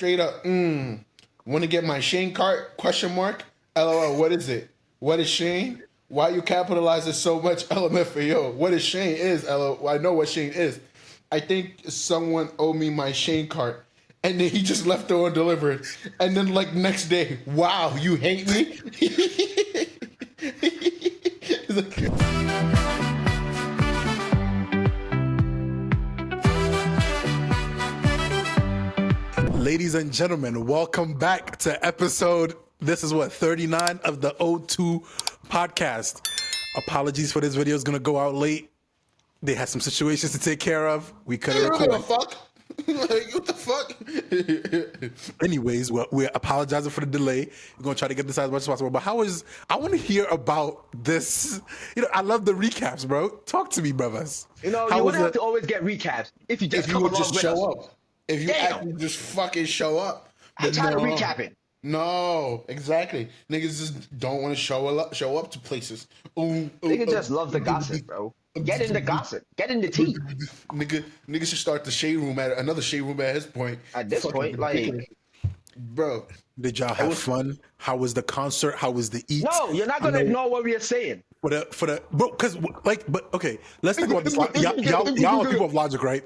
Straight up. Want to get my Shane cart? Question mark. LOL. What is it? What is Shane? Why you capitalizing so much? LMFAO. What is Shane is? LOL. I know what Shane is. I think someone owed me my Shane cart. And then he just left it undelivered. And then like next day, wow, you hate me? He's like, ladies and gentlemen, welcome back to episode, this is what, 39 of the O2 podcast. Apologies for this video, it's gonna go out late. They had some situations to take care of. We couldn't record. Fuck? Like, what the fuck? Anyways, we're apologizing for the delay. We're gonna try to get this out as much as possible. But I want to hear about this. I love the recaps, bro. Talk to me, brothers. You wouldn't have to always get recaps if you just if you would just show up. If you actually just fucking show up. I try to recap it. No, exactly. Niggas just don't want to show up to places. Niggas just love the gossip, bro. Get in the gossip. Get in the tea. Niggas should start the shade room at another shade room at his point. At this point, ridiculous. Bro. Did y'all have fun? How was the concert? How was the eat? No, you're not gonna ignore what we are saying. Bro, because okay, let's think about this. Y'all people of logic, right?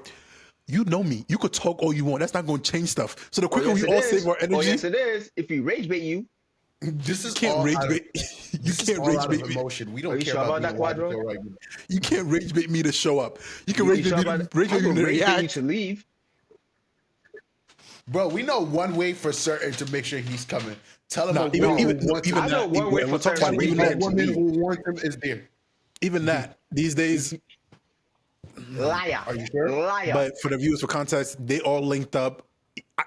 You know me. You could talk all you want. That's not going to change stuff. So the quicker we all save our energy. Oh, yes, it is. If we rage bait you. This is can't rage bait. You can't rage bait me. Emotion. We don't care sure about that, Quadro. Right. You can't rage bait me to show up. You can rage bait me to react. You to leave. Bro, we know one way for certain to make sure he's coming. Tell him even I know one way for certain. Even woman who wants him is there. Even that these days. Liar. Are you sure? Liar. But for the viewers for context, they all linked up.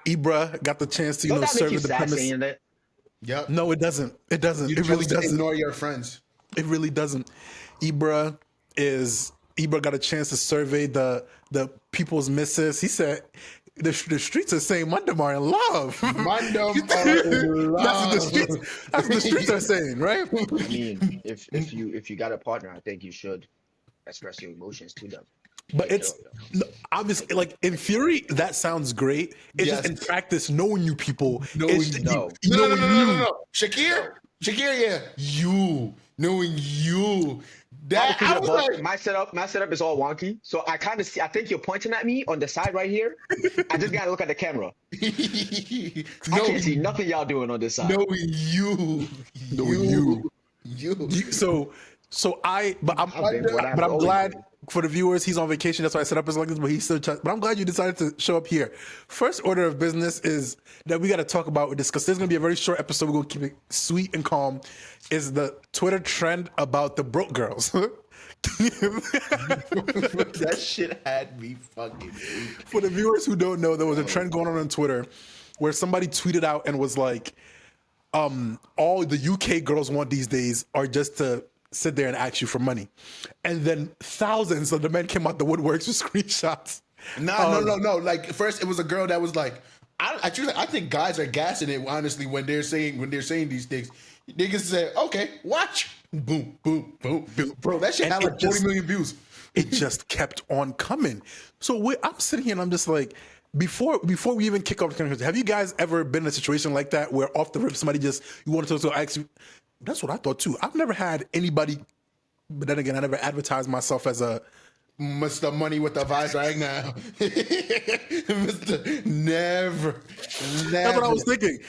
Ibra got the chance to serve the premise. Yep. No, it doesn't. It doesn't. You it really doesn't. Ignore your friends. It really doesn't. Ibra got a chance to survey the people's misses. He said the streets are saying Mandem are in love. Mandem are in love. That's what the streets are saying, right? I mean, if you got a partner, I think you should express your emotions to them. But it's obviously, like, in theory, that sounds great. It's just in practice, knowing you people. No. Shakir, yeah. You knowing you. That I was like, my setup is all wonky. So I kind of see. I think you're pointing at me on the side right here. I just gotta look at the camera. I can't see nothing y'all doing on this side. Knowing you. I'm glad for the viewers, he's on vacation. That's why I set up as like this, but he's still. But I'm glad you decided to show up here. First order of business is that we got to talk about this because there's gonna be a very short episode. We're gonna keep it sweet and calm. Is the Twitter trend about the broke girls? That shit had me fucking. For the viewers who don't know, there was a trend going on Twitter where somebody tweeted out and was like, all the UK girls want these days are just to sit there and ask you for money. And then thousands of the men came out the woodworks with screenshots. No. Like, first it was a girl that was like, I think guys are gassing it, honestly, when they're saying these things. Niggas say, okay, watch. Boom, boom, boom, boom. Bro, that shit had like 40 million views. It just kept on coming. So I'm sitting here and I'm just like, before we even kick off the conversation, have you guys ever been in a situation like that where off the rip somebody you want to ask you? That's what I thought too. I've never had anybody, but then again, I never advertised myself as a Mr. Money with the Vice right now. Mr. Never. That's what I was thinking.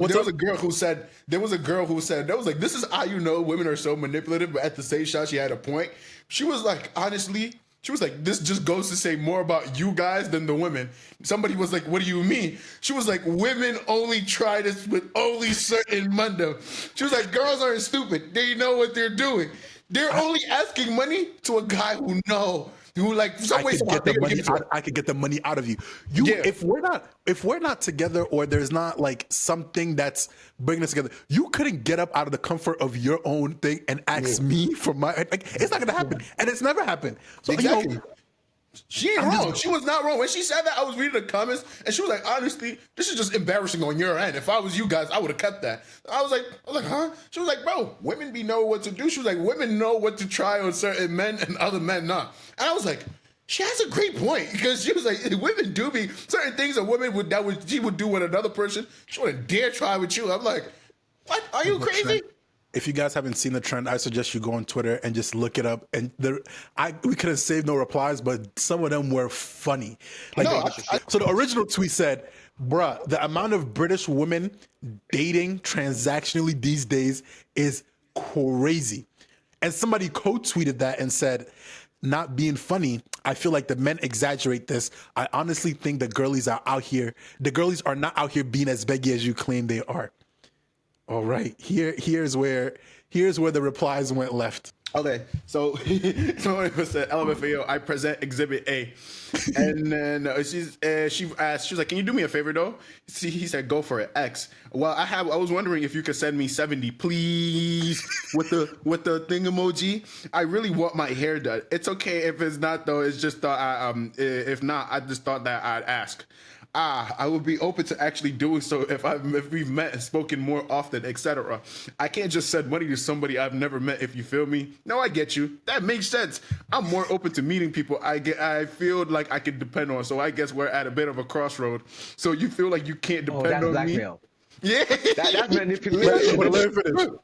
There was a girl who said, this is how you know women are so manipulative, but at the same shot, she had a point. She was like, honestly, this just goes to say more about you guys than the women. Somebody was like, what do you mean? She was like, women only try this with only certain Mundo. She was like, girls aren't stupid. They know what they're doing. They're only asking money to a guy who like some way I could get the money out of you. If we're not together, or there's not like something that's bringing us together, you couldn't get up out of the comfort of your own thing and ask me for my. Like, it's not gonna happen, and it's never happened. So exactly. She ain't wrong. She was not wrong. When she said that, I was reading the comments, and she was like, honestly, this is just embarrassing on your end. If I was you guys, I would have cut that. I was like, huh? She was like, bro, women know what to do. She was like, women know what to try on certain men and other men not. And I was like, She has a great point because she was like, women do be certain things a woman she would do with another person. She wouldn't dare try with you. I'm like, what? Are you crazy? If you guys haven't seen the trend, I suggest you go on Twitter and just look it up. And we could have saved no replies, but some of them were funny. Like, so the original tweet said, "Bruh, the amount of British women dating transactionally these days is crazy." And somebody co-tweeted that and said, "Not being funny, I feel like the men exaggerate this. I honestly think the girlies are out here. The girlies are not out here being as beggy as you claim they are." All right, here's where the replies went left. Okay, so someone said, "LMFAO, I present Exhibit A," and then she asked, she was like, "Can you do me a favor though?" He said, "Go for it, X." Well, I was wondering if you could send me 70, please, with the thing emoji. I really want my hair done. It's okay if it's not though. It's just if not, I just thought that I'd ask. I would be open to actually doing so if we've met and spoken more often, etc. I can't just send money to somebody I've never met, if you feel me. No, I get you. That makes sense. I'm more open to meeting people I feel like I can depend on. So I guess we're at a bit of a crossroad. So you feel like you can't depend on blackmail. Me? Yeah. That's manipulation.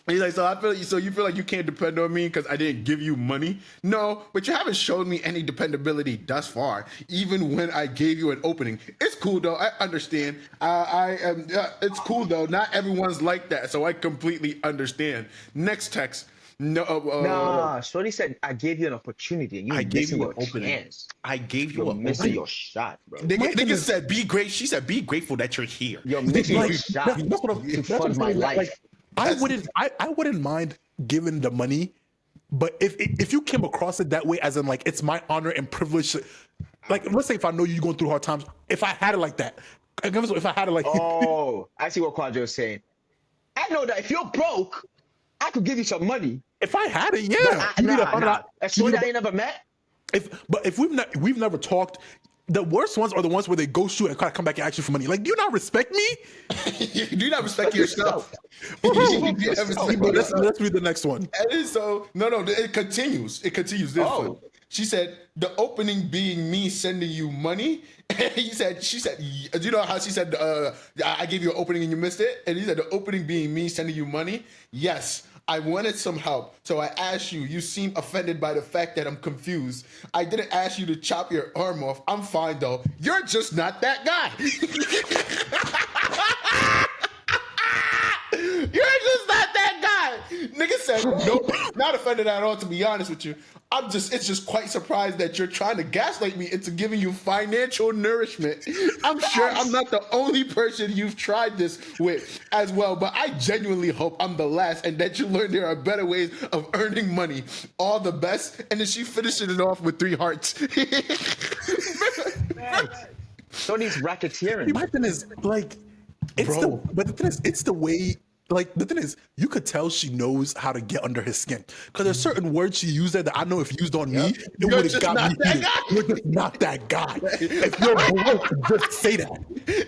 He's like, so you feel like you can't depend on me because I didn't give you money? No, but you haven't shown me any dependability thus far, even when I gave you an opening. It's cool though. I understand. It's cool though. Not everyone's like that, so I completely understand. Next text. No, Shorty said I gave you an opportunity. And I gave you an opening. Chance. I gave you You're missing your shot, bro. Nigga said be great. She said be grateful that you're here. You're missing your shot to fund my life. Like, I wouldn't mind giving the money, but if you came across it that way, as in like it's my honor and privilege, like let's say if I know you're going through hard times, if I had it like that, if I had it like, oh, I see what Quadro is saying. I know that if you're broke, I could give you some money. If I had it, yeah. Nah. That's someone that I ain't never met. If we've never talked. The worst ones are the ones where they ghost you and kind of come back and ask you for money. Like, do you not respect me? Do you not respect yourself? Let's read the next one. And so no, it continues. It continues. This one. She said the opening being me sending you money. She said, you know how she said, I gave you an opening and you missed it? And he said the opening being me sending you money. Yes. I wanted some help, so I asked you. You seem offended by the fact that I'm confused. I didn't ask you to chop your arm off. I'm fine, though. You're just not that guy. You're just not that guy. Nigga said, nope, not offended at all, to be honest with you. It's just quite surprised that you're trying to gaslight me into giving you financial nourishment. I'm sure I'm not the only person you've tried this with as well, but I genuinely hope I'm the last and that you learn there are better ways of earning money. All the best. And then she finishes it off with 3 hearts. Shorty's racketeering. My thing is, like, but the thing is, it's the way. Like, the thing is, you could tell she knows how to get under his skin. Because there's certain words she used there that I know if used on me, it would have got me heated. You're just not that guy. If you're broke, just say that.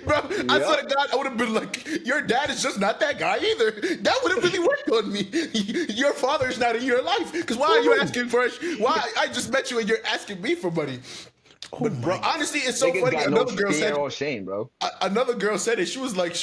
Bro, I swear to God, I would have been like, your dad is just not that guy either. That would have really worked on me. Your father is not in your life. Because why are you asking for why? I just met you and you're asking me for money. But bro, honestly, it's so funny. Another girl said, or shame, bro. Another girl said it. She was like,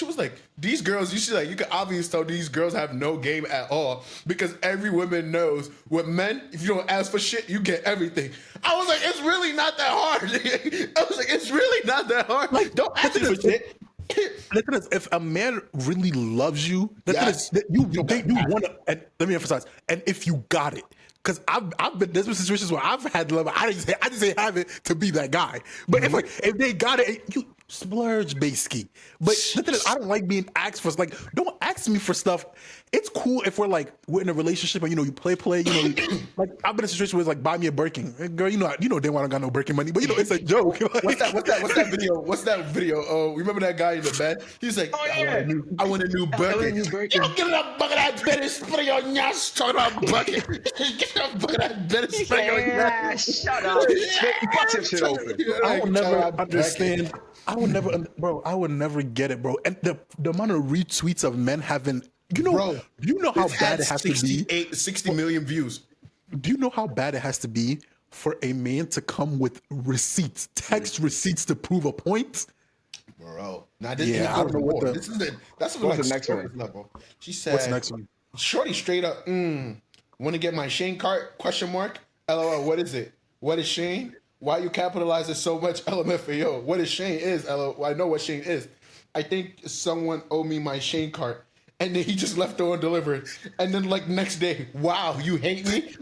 these girls, you can obviously tell these girls have no game at all because every woman knows with men, if you don't ask for shit, you get everything. I was like, it's really not that hard. I was like, it's really not that hard. Like, don't ask me for shit. The thing is, if a man really loves you, you want to. And let me emphasize. And if you got it. Because there's been situations where I've had love. I just ain't have it to be that guy. But if they got it, you splurge, basically. But the thing is, I don't like being asked for. Like, don't ask me for stuff. It's cool if we're in a relationship and you play. Like I've been in a situation where it's like buy me a Birkin, girl. You know, they want to got no Birkin money, but it's a joke. Like, what's that video? What's that video? Oh, remember that guy in the bed? He's like, I want a new Birkin. You don't get a bucket of that bed and spray on your talking about bucket. Get a bucket of that bed and spray on your shut up. Bust your shit open. I will never understand. I would never get it, bro. And the amount of retweets of men having. You know how bad it has to be? 60 million views. Do you know how bad it has to be for a man to come with receipts, text receipts to prove a point. Bro, now this Yeah, I don't know what the. This is that's What's like the next one? surface level. She said, What's the next one? Shorty straight up, want to get my Shane cart? Question mark. LOL. What is it? What is Shane? Why you capitalizing so much? LMFAO. What is Shane is? LOL. Well, I know what Shane is. I think someone owed me my Shane cart. And then he just left it undelivered. And then like next day, wow, you hate me?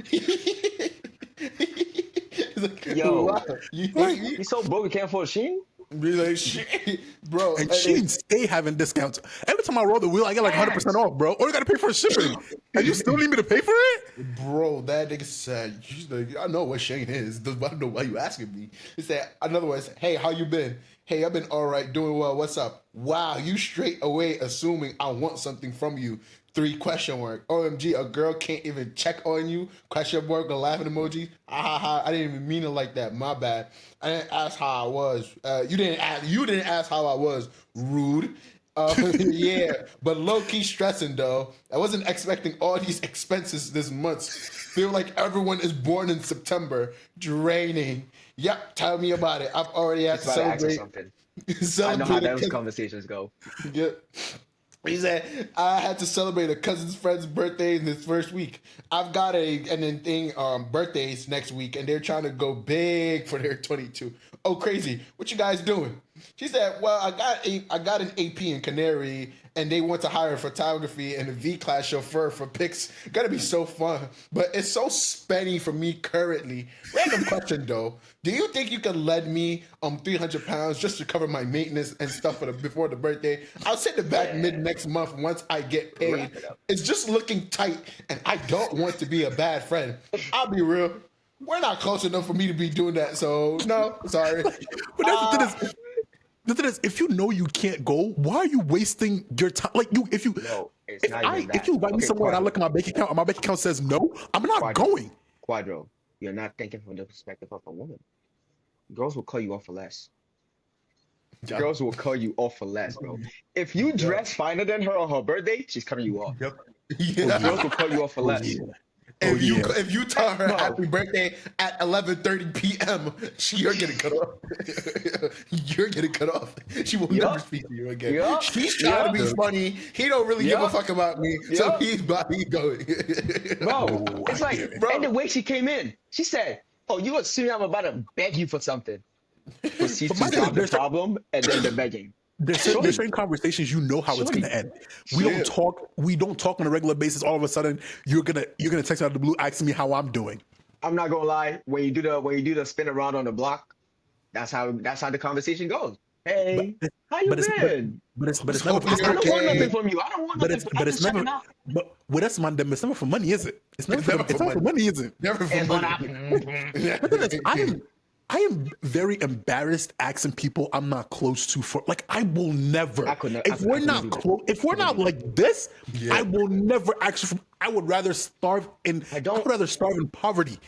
He's like, Yo, wow, you hate me? he's so broke he can't afford Sheen. Be like, shit, bro. And Shein stay having discounts. Every time I roll the wheel, I get like 100% off, bro. Or you got to pay for shipping. And you still need me to pay for it? Bro, that nigga said, she's like, I know what Shane is. I don't know why you asking me. He said, another one is, hey, how you been? Hey, I've been all right, doing well. What's up? Wow, you straight away assuming I want something from you. 3 question mark. OMG, a girl can't even check on you. Question mark, a laughing emoji. Ah, ha, ha. I didn't even mean it like that. My bad. I didn't ask how I was. You didn't ask how I was. Rude. Yeah, but low key stressing though. I wasn't expecting all these expenses this month. Feel like everyone is born in September. Draining. Yep, tell me about it. I've already had to celebrate. Something. I know how those conversations go. Yep. He said, I had to celebrate a cousin's friend's birthday in this first week. I've got birthdays next week, and they're trying to go big for their 22. Oh, crazy. What you guys doing? She said, well, I got an AP in Canary, and they want to hire a photography and a V-class chauffeur for pics. Gotta be so fun. But it's so spenny for me currently. Random question, though. Do you think you can lend me 300 pounds just to cover my maintenance and stuff before the birthday? I'll send it back mid next month once I get paid. It's just looking tight, and I don't want to be a bad friend. I'll be real. We're not close enough for me to be doing that, so no, sorry. But that's the thing is, the thing is, if you know you can't go, why are you wasting your time? Like if you invite me somewhere and I look at my bank account and my bank account says no, I'm not going. Quadro, you're not thinking from the perspective of a woman. Girls will call you off for less. Yeah. Girls will call you off for less, bro. If you dress finer than her on her birthday, she's cutting you off. Yep. Yeah. Girls will call you off for less. Yeah. If you tell her happy birthday at 11:30 p.m., you're getting cut off. You're getting cut off. She will never speak to you again. He's trying to be funny. He don't really give a fuck about me, so he's going. Bro, it's like, bro. And the way she came in, she said, "Oh, you assuming I'm about to beg you for something?" Proceeds to solve the problem, and then the begging. There's certain conversations you know how it's gonna end. We don't talk on a regular basis. All of a sudden, you're gonna text me out of the blue asking me how I'm doing. I'm not gonna lie. When you do the spin around on the block, that's how the conversation goes. Hey, how you been? But it's never. I don't want nothing from you. I don't want nothing. But it's never. But that's my. It's never for money, is it? It's never for money, is it? Never for money. I am very embarrassed asking people I'm not close to for like I will never. If we're not close, if we're not like this, I will never actually. I would rather starve in. I would rather starve in poverty.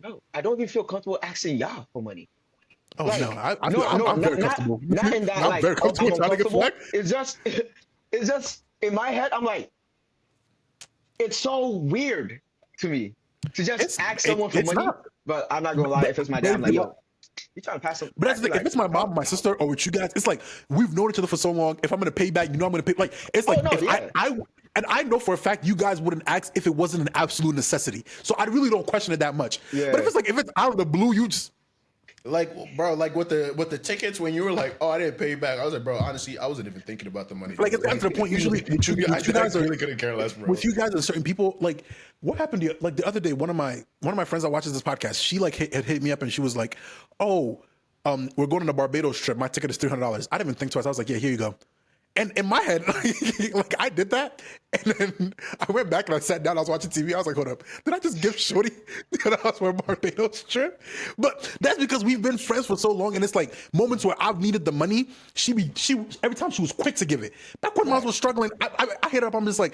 No, I don't even feel comfortable asking y'all for money. Oh like, no, I'm very comfortable. Not in that. I'm very comfortable trying to get flagged. It's just in my head. I'm like, it's so weird to me to just ask someone for money. But I'm not gonna lie. If it's my dad, I'm like, yo. You trying to pass them? But that's the thing. If it's my mom, my sister, or with you guys, it's like we've known each other for so long. If I'm gonna pay back, you know I'm gonna pay. Like it's like I know for a fact you guys wouldn't ask if it wasn't an absolute necessity. So I really don't question it that much. Yeah. But if it's out of the blue, you just like, bro, like with the tickets when you were like, oh, I didn't pay you back. I was like, bro, honestly, I wasn't even thinking about the money. Like it's after the point. Usually, you guys really couldn't care less, bro. With you guys and certain people, like what happened to you? Like the other day, one of my friends that watches this podcast, she like had hit me up and she was like, oh. We're going on a Barbados trip. My ticket is $300. I didn't even think twice. I was like, yeah, here you go. And in my head, like I did that. And then I went back and I sat down. I was watching TV. I was like, hold up. Did I just give Shorty $300 for a Barbados trip? But that's because we've been friends for so long. And it's like moments where I've needed the money. She every time she was quick to give it. Back when Mom was struggling, I hit her up. I'm just like,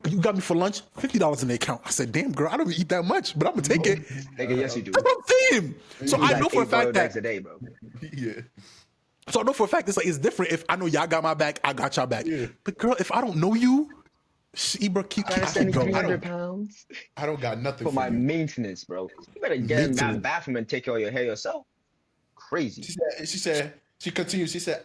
you got me for lunch, $50 in the account. I said, damn, girl, I don't even eat that much, but I'm going to take it. Yes, you do. That's what I'm saying. So I know for a fact that. A day, bro. Yeah. So I know for a fact it's different if I know y'all got my back, I got y'all back. Yeah. But girl, if I don't know you, Ibra, keep Trying to send me going. 300 pounds I don't got nothing for for my you. maintenance, bro. You better get in that Maintenance. bathroom and take care of your hair yourself. Crazy. She continued. She said,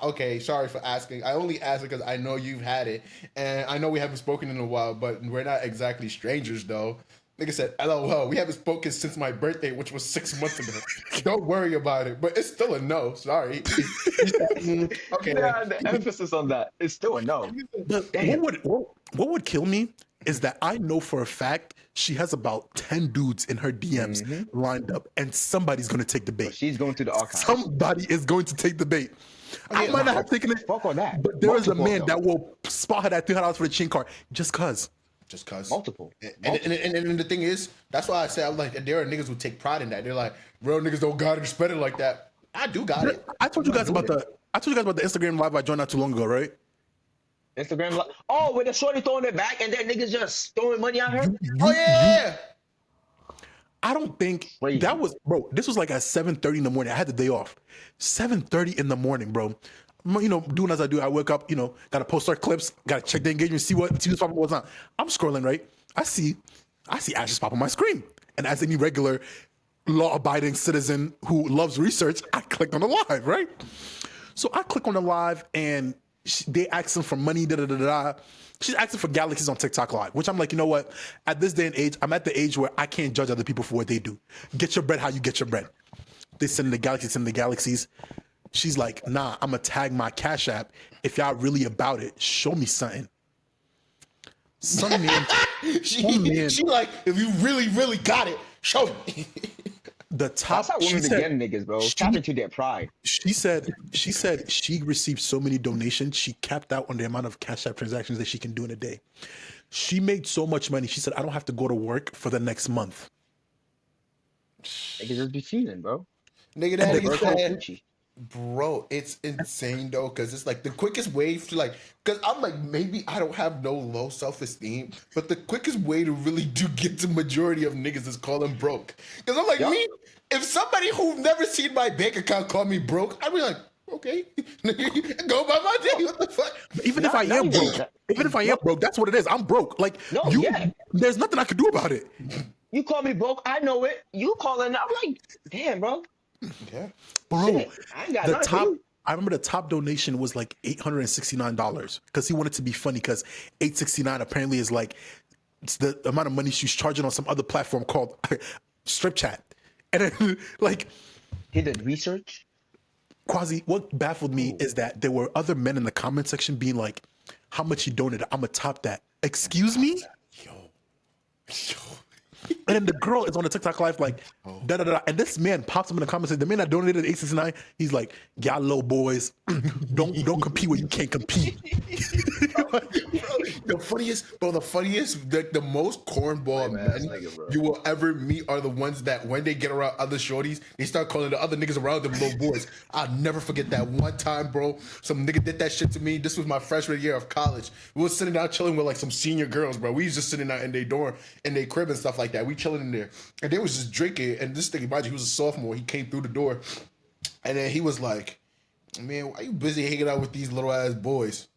okay, sorry for asking. I only asked because I know you've had it. And I know we haven't spoken in a while, but we're not exactly strangers, though. Nigga said, LOL, we haven't spoken since my birthday, which was 6 months ago. Don't worry about it, but it's still a no. Sorry. He said, okay. Yeah, the emphasis on that is still a no. But Damn. what would kill me is that I know for a fact she has about 10 dudes in her DMs lined up, and somebody's gonna take the bait. She's going to the archives. Somebody is going to take the bait. I might not have taken it, Fuck on that. but there is a Multiple, man though. that will spot her that $300 for the chain card just cause. Just cause. Multiple. And the thing is, that's why I say I'm like, there are niggas who take pride in that. They're like, real niggas don't got it or spend it like that. I do got it. I told you guys about the Instagram live I joined not too long ago, right? Instagram. Oh, with the shorty throwing it back and then niggas just throwing money at her. Oh yeah. I don't think Crazy. that was, bro. This was like at 7:30 in the morning. I had the day off. 7:30 in the morning, bro. You know, doing as I do, I wake up. You know, got to post our clips. Got to check the engagement, see what's popping, what's not. I'm scrolling, right? I see Ashes pop on my screen, and as any regular law-abiding citizen who loves research, I clicked on the live, right? So I click on the live, and they asking for money. Da da da da. She's asking for galaxies on TikTok Live, which I'm like, you know what? At this day and age, I'm at the age where I can't judge other people for what they do. Get your bread how you get your bread. They send the galaxies. She's like, nah, I'm gonna tag my Cash App. If y'all really about it, show me something. Some man, She like, if you really, really got it, show me. the top. That's how women begin niggas, bro. Tap into their pride. She said she received so many donations, she capped out on the amount of Cash App transactions that she can do in a day. She made so much money. She said, I don't have to go to work for the next month. Niggas just be cheating, bro. Nigga, that Virgo he said, Gucci. bro, it's insane though, because it's like the quickest way to like, because I'm like, maybe I don't have no low self-esteem, but the quickest way to really do get the majority of niggas is call them broke. Because I'm like, Yup. me, if somebody who never seen my bank account call me broke, I'd be like, okay, go by my day. What the fuck? Even Not- if I not am even broke, that. even if I am broke, that's what it is. I'm broke. Like, No, yeah. there's nothing I can do about it. You call me broke, I know it. You calling, I'm like, damn, bro. Yeah. Bro, Shit, I ain't got the nothing for top, you. I remember the top donation was like $869 because he wanted to be funny because $869 apparently is like, it's the amount of money she's charging on some other platform called Strip Chat. And then, like, He did research. Quasi, what baffled me is that there were other men in the comment section being like, how much he donated, I'm gonna top that. Excuse me? Yo. And then the girl is on the TikTok live like, da da da. And this man pops up in the comments. The man that donated $869, he's like, y'all low boys, don't compete where you can't compete. The funniest, the most cornball Lame-ass men nigga, bro. you will ever meet are the ones that when they get around other shorties, they start calling the other niggas around them little boys. I'll never forget that one time, bro. Some nigga did that shit to me. This was my freshman year of college. We were sitting down chilling with like some senior girls, bro. We was just sitting out in their dorm, in their crib and stuff like that. We chilling in there. And they was just drinking. And this nigga, mind you, he was a sophomore. He came through the door. And then he was like, man, why you busy hanging out with these little ass boys?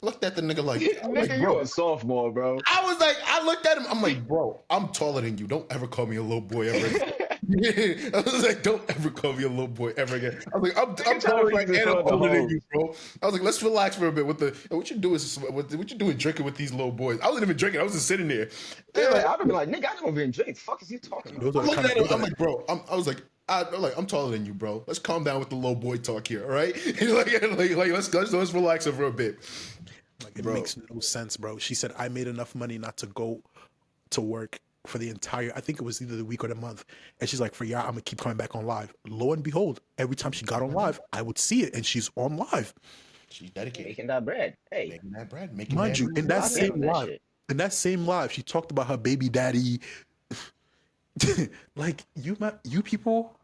Looked at the nigga like, Nigga, you a sophomore, bro. I looked at him, I'm like, bro, I'm taller than you. Don't ever call me a little boy ever again. I was like, don't ever call me a little boy ever again. I was like, I'm taller than you, and I'm older than you, bro. I was like, let's relax for a bit. What you doing drinking with these little boys? I wasn't even drinking. I was just sitting there. Yeah, like, I'd be like, nigga, I don't even drink. Fuck is you talking about? Those are I'm the looking kind at of him. I'm like, bro. I'm taller than you, bro. Let's calm down with the little boy talk here, all right? Let's relax for a bit. Like, it makes no sense, bro. She said, I made enough money not to go to work for the entire, I think it was either the week or the month. And she's like, for y'all, I'm gonna keep coming back on live. Lo and behold, every time she got on live, I would see it, and she's on live. She's dedicated. Making that bread. Hey, Making that bread. Making Mind that you, bread. in that I same love that live, shit. she talked about her baby daddy. Like, you people,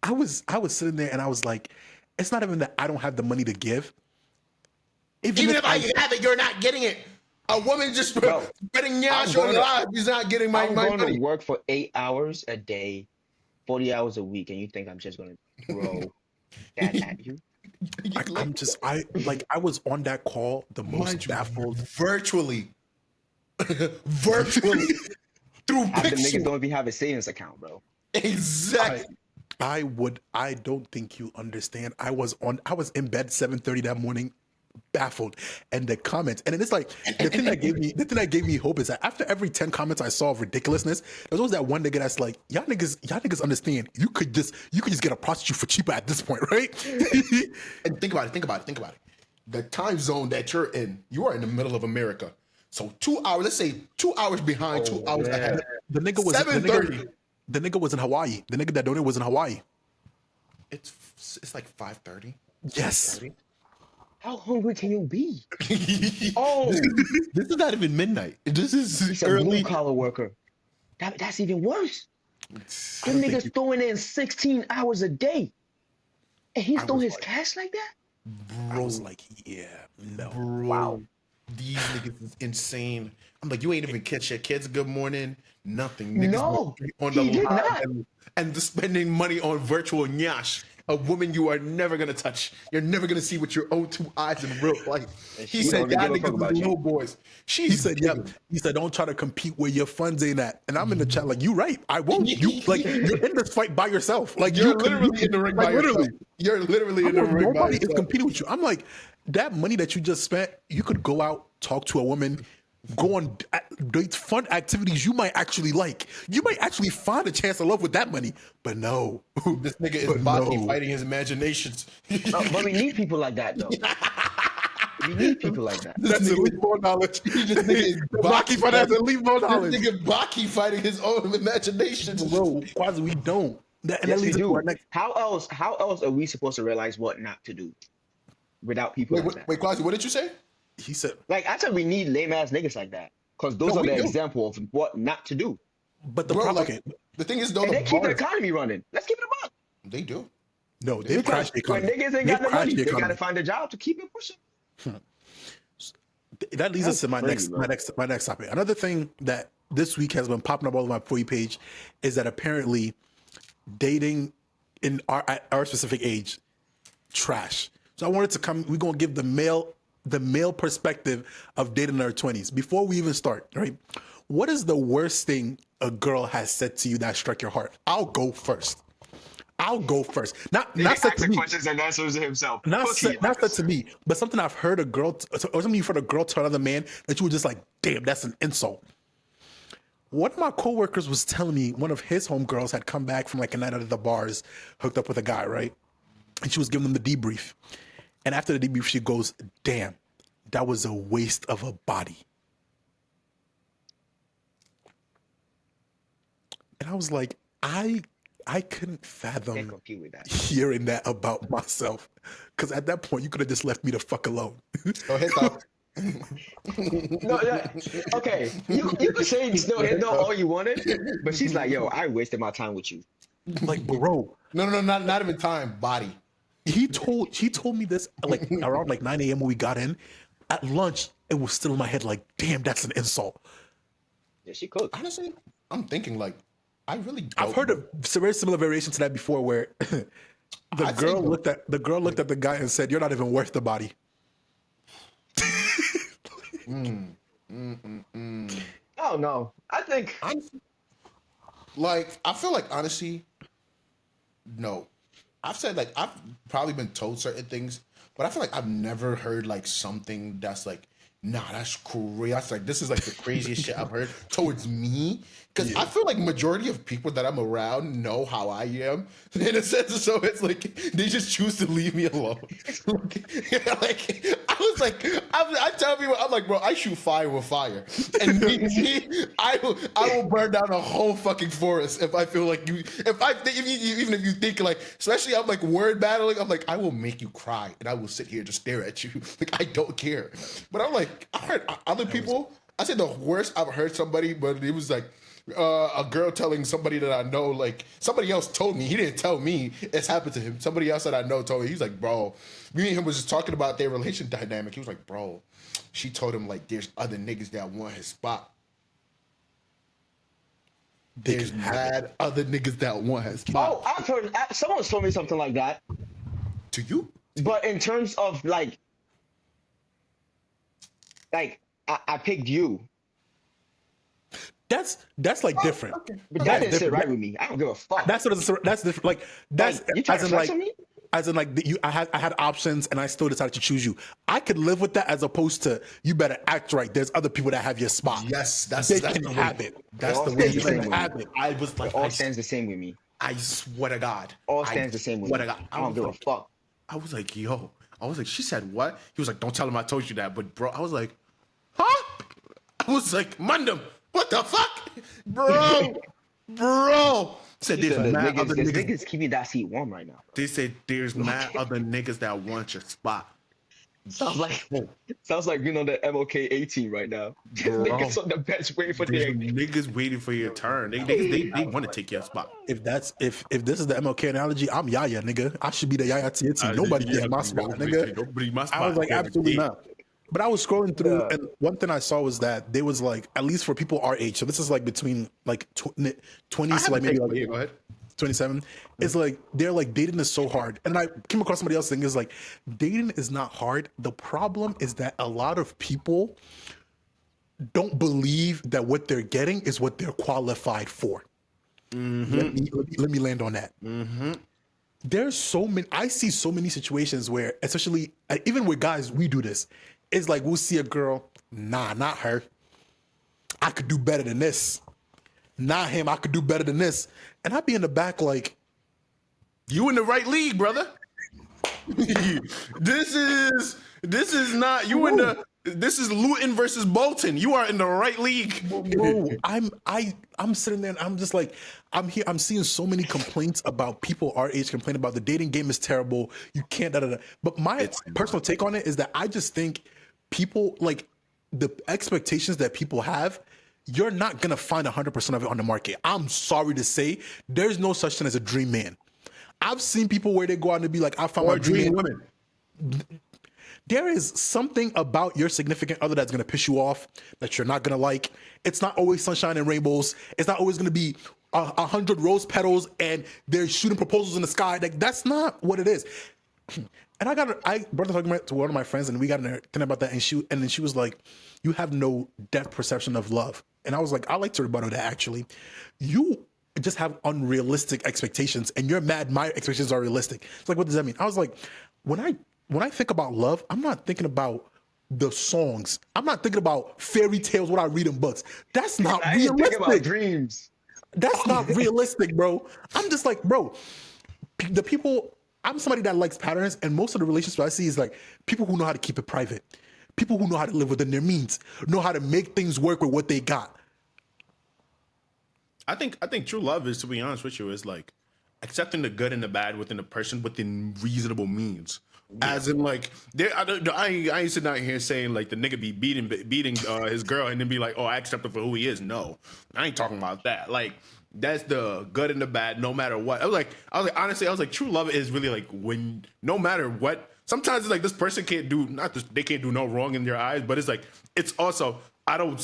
I was sitting there and I was like, it's not even that I don't have the money to give. Even if I have it, you're not getting it. A woman just spreading yash on live. He's not getting my I'm going money. to work for 8 hours a day, 40 hours a week, and you think I'm just gonna throw that at you? I was on that call the most baffled. Virtually. Virtually. Through Half them niggas picture. don't even have a savings account, bro. Exactly. I don't think you understand. I was in bed 7:30 that morning, baffled. And the comments, and it's like the thing that gave me hope is that after every 10 comments I saw of ridiculousness, there's always that one nigga that's like, y'all niggas understand. You could just get a prostitute for cheaper at this point, right? And think about it. The time zone that you're in, you are in the middle of America. So 2 hours, let's say 2 hours behind, 2 hours ahead. The nigga was 7:30. The nigga was in Hawaii. The nigga that donated was in Hawaii. It's like 5:30. Yes. 6:30. How hungry can you be? Oh, This is not even midnight. This is he's a early. blue collar worker. That's even worse. Them niggas throwing in 16 hours a day, and he's throwing his cash like that. I was like, yeah, no. Bro, Wow. These niggas is insane. I'm like, you ain't even catch your kids good morning. Nothing. Niggas No, on the he did line not. and just spending money on virtual nyash. A woman you are never gonna touch. You're never gonna see with your own two eyes in real life. He she said, don't y'all give a fuck niggas about is you." little boys. He said, yep. He said, don't try to compete where your funds ain't at. And I'm in the chat like, you right. I won't. You're in this fight by yourself. Like You're literally in the ring by yourself. You're literally in the ring by Nobody is yourself. competing with you. I'm like, that money that you just spent, you could go out, talk to a woman, go on fun activities you might actually like. You might actually find a chance of love with that money. But no. This nigga is Baki fighting his imaginations. But we need people like that, though. We need people like that. That's elite more knowledge. This nigga is Baki fighting has elite more knowledge. This nigga Baki fighting his own imaginations. Bro, Quasi, we don't. And Yes, we leads into do. our next. How else are we supposed to realize what not to do without people like that? Wait, Quasi, what did you say? He said, Like, I said we need lame ass niggas like that. Because those No, are we the do. example of what not to do. but the Bro, problem, like, the thing is though, And the they keep the bars, economy running. Let's keep it a buck. they do. no, they've crashed the When economy. niggas ain't They've got no crashed money, the they gotta economy. find a job to keep it pushing. That leads us to my crazy, my next topic. Another thing that this week has been popping up all over my For You page is that apparently dating in at our specific age, trash. So I wanted to come. We're gonna give the male perspective of dating in our 20s. Before we even start, right? What is the worst thing a girl has said to you that struck your heart? I'll go first. Not said to me. questions and answers himself. Not said to me, but something I've heard a girl, or something you've heard a girl tell another man that you were just like, damn, that's an insult. One of my coworkers was telling me one of his homegirls had come back from like a night out at the bars, hooked up with a guy, right? And she was giving them the debrief. And after the debrief, she goes, damn, that was a waste of a body. And I was like, I couldn't Can't fathom compete with that. hearing that about myself. Because at that point, you could have just left me the fuck alone. Go ahead, dog. No, okay. You could say no all you wanted, but she's like, yo, I wasted my time with you. Like, bro, No, not even time. Body. she told me this like around like 9 a.m. when we got in. At lunch, it was still in my head like, damn, that's an insult. Yeah, she cooked. Honestly, I'm thinking like, I really don't. I've heard of very similar variations to that before where the girl looked at the guy and said, you're not even worth the body. Oh no. I think Like, I feel like honestly, no. I've said like I've probably been told certain things, but I feel like I've never heard like something that's like, nah, that's crazy. That's like this is like the craziest shit I've heard towards me. Because I feel like majority of people that I'm around know how I am in a sense. So it's like they just choose to leave me alone. Like I was like, I tell people, I'm like, bro, I shoot fire with fire, and I will burn down a whole fucking forest if I feel like even if you think like, especially I'm like word battling, I'm like, I will make you cry and I will sit here and just stare at you. Like I don't care. But I'm like, I heard other people. I said the worst I've heard somebody, but it was like a girl telling somebody that I know, like somebody else told me. He didn't tell me. It's happened to him. Somebody else that I know told me. He's like, bro, me and him was just talking about their relation dynamic. He was like, bro, she told him like there's other niggas that want his spot. There's mad other niggas that want his spot. I've heard someone's told me something like that. To you? But in terms of I picked you, That's like different. Okay. but that Okay. That's didn't sit different. right with me. I don't give a fuck. That's different. Like that's Like, you trying as to in flex like on me? as in like I had options and I still decided to choose you. I could live with that as opposed to you better act right. There's other people that have your spot. Yes, They that's can the have way. it. It That's all the way stands you the same Can with me. have it. I was It like, all stands the same with me. I swear to God. All I stands the same with swear me. to God. I don't give a fuck. I was like, yo. I was like, she said what? He was like, don't tell him I told you that. But bro, I was like, huh? I was like, Mandem, what the fuck? Bro. Said He there's said, mad other this niggas. nigga's keeping that seat warm right now. They said there's mad other niggas that want your spot. Sounds like the MOK 18 right now. Bro. Niggas on the bench waiting for There's their. niggas waiting for your turn. They want to take your spot. If this is the MLK analogy, I'm Yaya, nigga. I should be the Yaya to your team. Nobody Yeah, getting my spot, nobody, nigga. nobody my spot. I was like, absolutely Yeah. not. But I was scrolling through, Yeah. and one thing I saw was that there was like, at least for people our age, so this is like between like 20s to like maybe like Yeah, go ahead. 27. It's like they're like dating is so hard. And I came across somebody else saying is like dating is not hard. The problem is that a lot of people don't believe that what they're getting is what they're qualified for. Let me land on that. There's so many, I see so many situations where, especially even with guys, we do this. It's like we'll see a girl, nah, not her. I could do better than this. Not him, I could do better than this. And I'd be in the back like, You in the right league, brother. This is not you in the. This is Luton versus Bolton. You are in the right league. bro, I'm sitting there and I'm just like, I'm here, I'm seeing so many complaints about people our age complaining about the dating game is terrible. You can't da da da. But my personal take on it is that I just think people like the expectations that people have, you're not gonna find 100% of it on the market. I'm sorry to say, there's no such thing as a dream man. I've seen people where they go out and be like, I found my dream man. women. There is something about your significant other that's gonna piss you off, that you're not gonna like. It's not always sunshine and rainbows. It's not always gonna be 100 rose petals and they're shooting proposals in the sky. Like that's not what it is. And I brought this argument to one of my friends, and we got in there thinking about that, and then she was like, "You have no depth perception of love." And I was like, "I like to rebuttal that actually. You just have unrealistic expectations, and you're mad my expectations are realistic." It's like, what does that mean? I was like, when I think about love, I'm not thinking about the songs. I'm not thinking about fairy tales, what I read in books. That's not I ain't thinking about realistic. dreams. That's not realistic, bro. I'm just like, bro, the people, I'm somebody that likes patterns, and most of the relationships I see is like people who know how to keep it private, people who know how to live within their means, know how to make things work with what they got. I think true love is, to be honest with you, is like accepting the good and the bad within a person within reasonable means. As in, like, I ain't sitting out here saying like the nigga be beating his girl and then be like, oh, I accept him for who he is. No, I ain't talking about that. Like, that's the good and the bad, no matter what. I was like, honestly, I was like, true love is really like when no matter what. Sometimes it's like this person can't do they can't do no wrong in their eyes, but it's like it's also I don't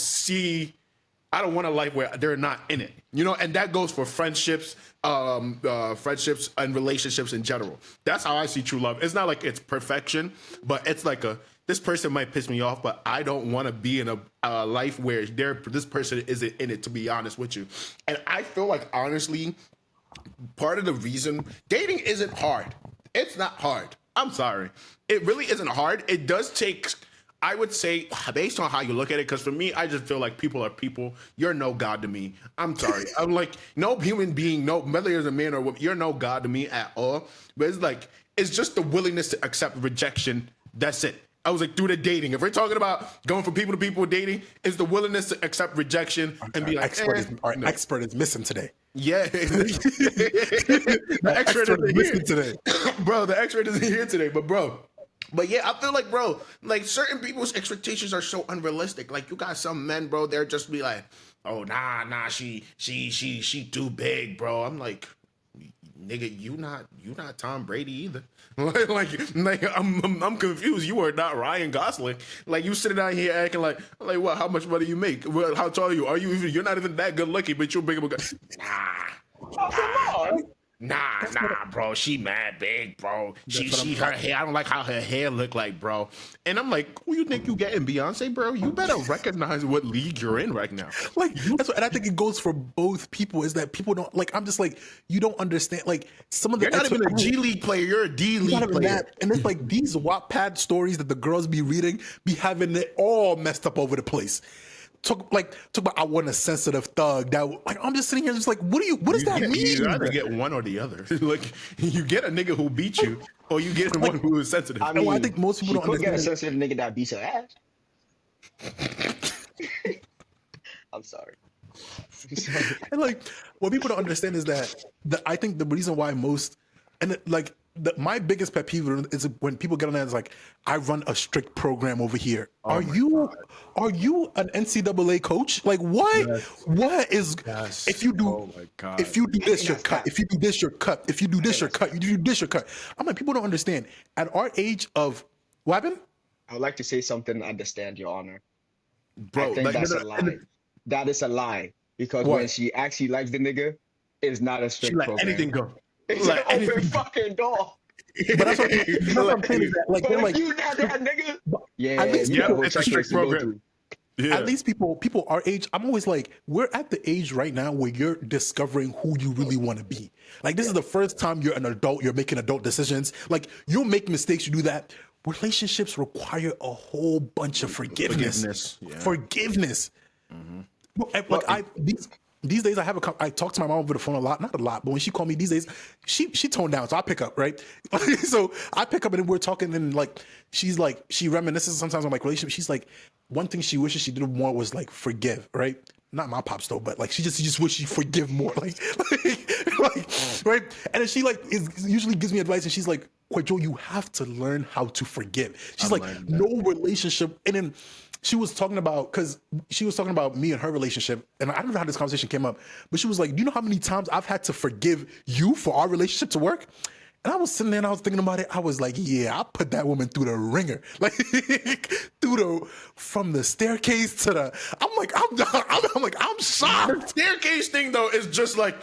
want a life where they're not in it, you know, and that goes for friendships, friendships and relationships in general. That's how I see true love. It's not like it's perfection, but it's like this person might piss me off, but I don't want to be in a life where this person isn't in it, to be honest with you. And I feel like, honestly, part of the reason dating isn't hard. It's not hard. I'm sorry. It really isn't hard. It does take, I would say, based on how you look at it, because for me, I just feel like people are people. You're no God to me. I'm sorry. I'm like, no human being, no, whether you're a man or woman, you're no God to me at all. But it's like, it's just the willingness to accept rejection. That's it. I was like, through the dating. If we're talking about going from people to people dating, it's the willingness to accept rejection and be like, Our no. expert is missing today. Yeah. The expert isn't here today. Bro, the expert isn't here today, but yeah, I feel like, bro, like certain people's expectations are so unrealistic. Like you got some men, bro, they're just be like, oh nah, she too big, bro. I'm like, nigga, you not Tom Brady either. like I'm confused. You are not Ryan Gosling. Like you sitting down here acting like what? How much money you make? Well, how tall are you? You're not even that good looking, but you're big of a guy. Nah. Oh, come on. Nah, bro. She mad big, bro. She her hair. I don't like how her hair look like, bro. And I'm like, who you think you getting, Beyonce, bro? You better recognize what league you're in right now. Like that's what, and I think it goes for both people. Is that people don't like? I'm just like, you don't understand. Like some of the You're not even a G League player. You're a D League player. that. And it's like these Wattpad stories that the girls be reading be having it all messed up over the place. Talk about I want a sensitive thug. That like I'm just sitting here just like, what does that mean? You either get one or the other. Like you get a nigga who beat you, or you get one who is sensitive. I mean, I think most people she don't could get a understand. sensitive nigga that beats her ass. I'm sorry. And like what people don't understand is that I think the reason why most my biggest pet peeve is when people get on that is like, I run a strict program over here. Are you an NCAA coach? Like what? Yes. What is if you do Oh my God. if you do this you're cut. If you do this you're cut. If you do this you're cut. You do this you're cut. I'm like, people don't understand. At our age of what happened? I would like to say something. Understand, Your Honor. Bro, I think like, that's a lie. That is a lie because What? when she actually likes the nigga, it's not a She strict let program. anything go. It's Like an open anything. fucking door. But that's what I'm saying is that, like, But they're if like, you not that nigga, yeah, at least you got people- whole it's a checklist strict to go program. through. Yeah. at least people our age, I'm always like, we're at the age right now where you're discovering who you really want to be. Like this is the first time you're an adult, you're making adult decisions. Like you'll make mistakes, you do that. Relationships require a whole bunch of forgiveness. Yeah. Forgiveness. Like these days I talk to my mom over the phone a lot, not a lot, but when she called me these days, she toned down. So I pick up, right? So I pick up and then we're talking and like she reminisces sometimes on like relationship. She's like, one thing she wishes she did more was like forgive, right? Not my pops though, but like she just wish she forgive more, like right? And then she like usually gives me advice and she's like, Joe, you have to learn how to forgive. She's like, no relationship. And then she was talking about me and her relationship, and I don't know how this conversation came up, but she was like, do you know how many times I've had to forgive you for our relationship to work? And I was sitting there and I was thinking about it. I was like, yeah, I put that woman through the ringer, like from the staircase to the. I'm shocked. The staircase thing though is just like,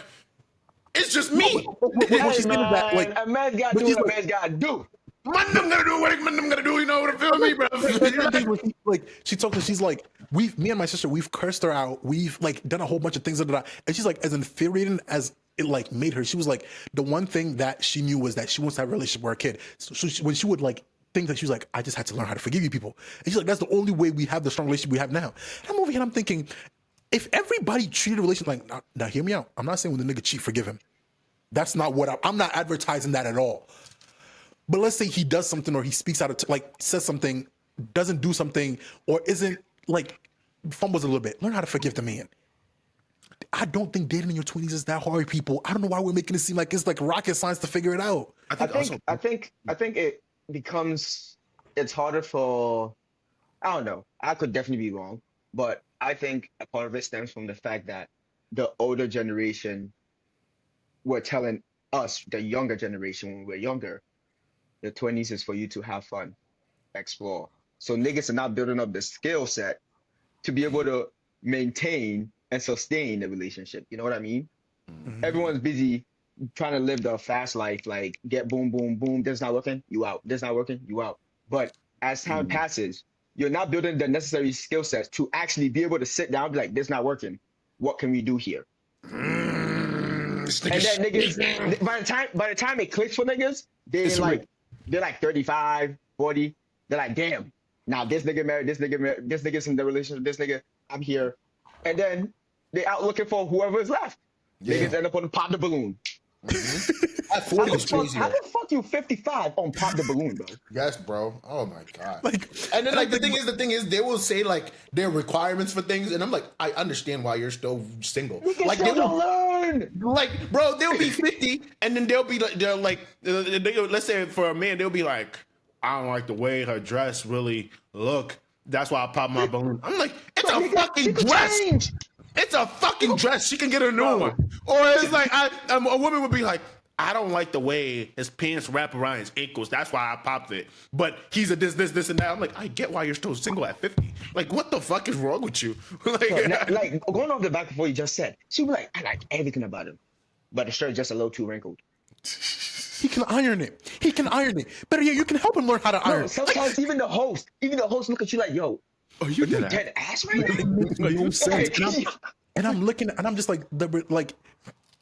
it's just me. What she's saying is that, like, a man's got to but do she's what a like- man's got to do. Man, I'm gonna do what I'm gonna do. You know what I feel me, bro? She talked to, she's like, me and my sister, we've cursed her out. We've like done a whole bunch of things. And she's like, as infuriating as it like made her, she was like, the one thing that she knew was that she wants to have a relationship with her kid. So when she would like think that she was like, I just had to learn how to forgive you people. And she's like, that's the only way we have the strong relationship we have now. And I'm over here and I'm thinking, if everybody treated a relationship like, now hear me out. I'm not saying when the nigga cheat, forgive him. That's not what I'm not advertising that at all. But let's say he does something or he speaks out of like says something, doesn't do something, or isn't like fumbles a little bit. Learn how to forgive the man. I don't think dating in your 20s is that hard, people. I don't know why we're making it seem like it's like rocket science to figure it out. I think it becomes it's harder for I don't know. I could definitely be wrong, but I think a part of it stems from the fact that the older generation were telling us, the younger generation, when we were younger, the 20s is for you to have fun, explore. So niggas are not building up the skill set to be able to maintain and sustain the relationship. You know what I mean? Mm-hmm. Everyone's busy trying to live the fast life, like get boom, boom, boom. This not working, you out. This not working, you out. But as time passes, you're not building the necessary skill sets to actually be able to sit down and be like, this not working. What can we do here? And then niggas, by the time it clicks for niggas, they're like 35, 40. They're like, damn, now this nigga married, this nigga's in the relationship, this nigga, I'm here. And then they out looking for whoever's left. Niggas end up on Pop the Balloon. At 40 is crazy. How the fuck you 55 on Pop the Balloon, bro? Yes, bro. Oh my god. Like, and then like the thing is, they will say like their requirements for things, and I'm like, I understand why you're still single. You can Like still they will, learn. like, bro, they'll be 50, and then they'll be like, let's say for a man, they'll be like, I don't like the way her dress really look. That's why I pop my balloon. I'm like, it's a fucking dress. Change. It's a fucking dress. She can get a new one. Or it's like a woman would be like, I don't like the way his pants wrap around his ankles. That's why I popped it. But he's a this, and that. I'm like, I get why you're still single at 50. Like, what the fuck is wrong with you? Like going off the back of what you just said, she be like, I like everything about him, but the shirt just a little too wrinkled. He can iron it. He can iron it. Better yet, you can help him learn how to No, iron. sometimes even the host look at you like, yo, Oh, you are you did that. dead ass right It now? makes no sense. Like, And I'm looking, and I'm just like,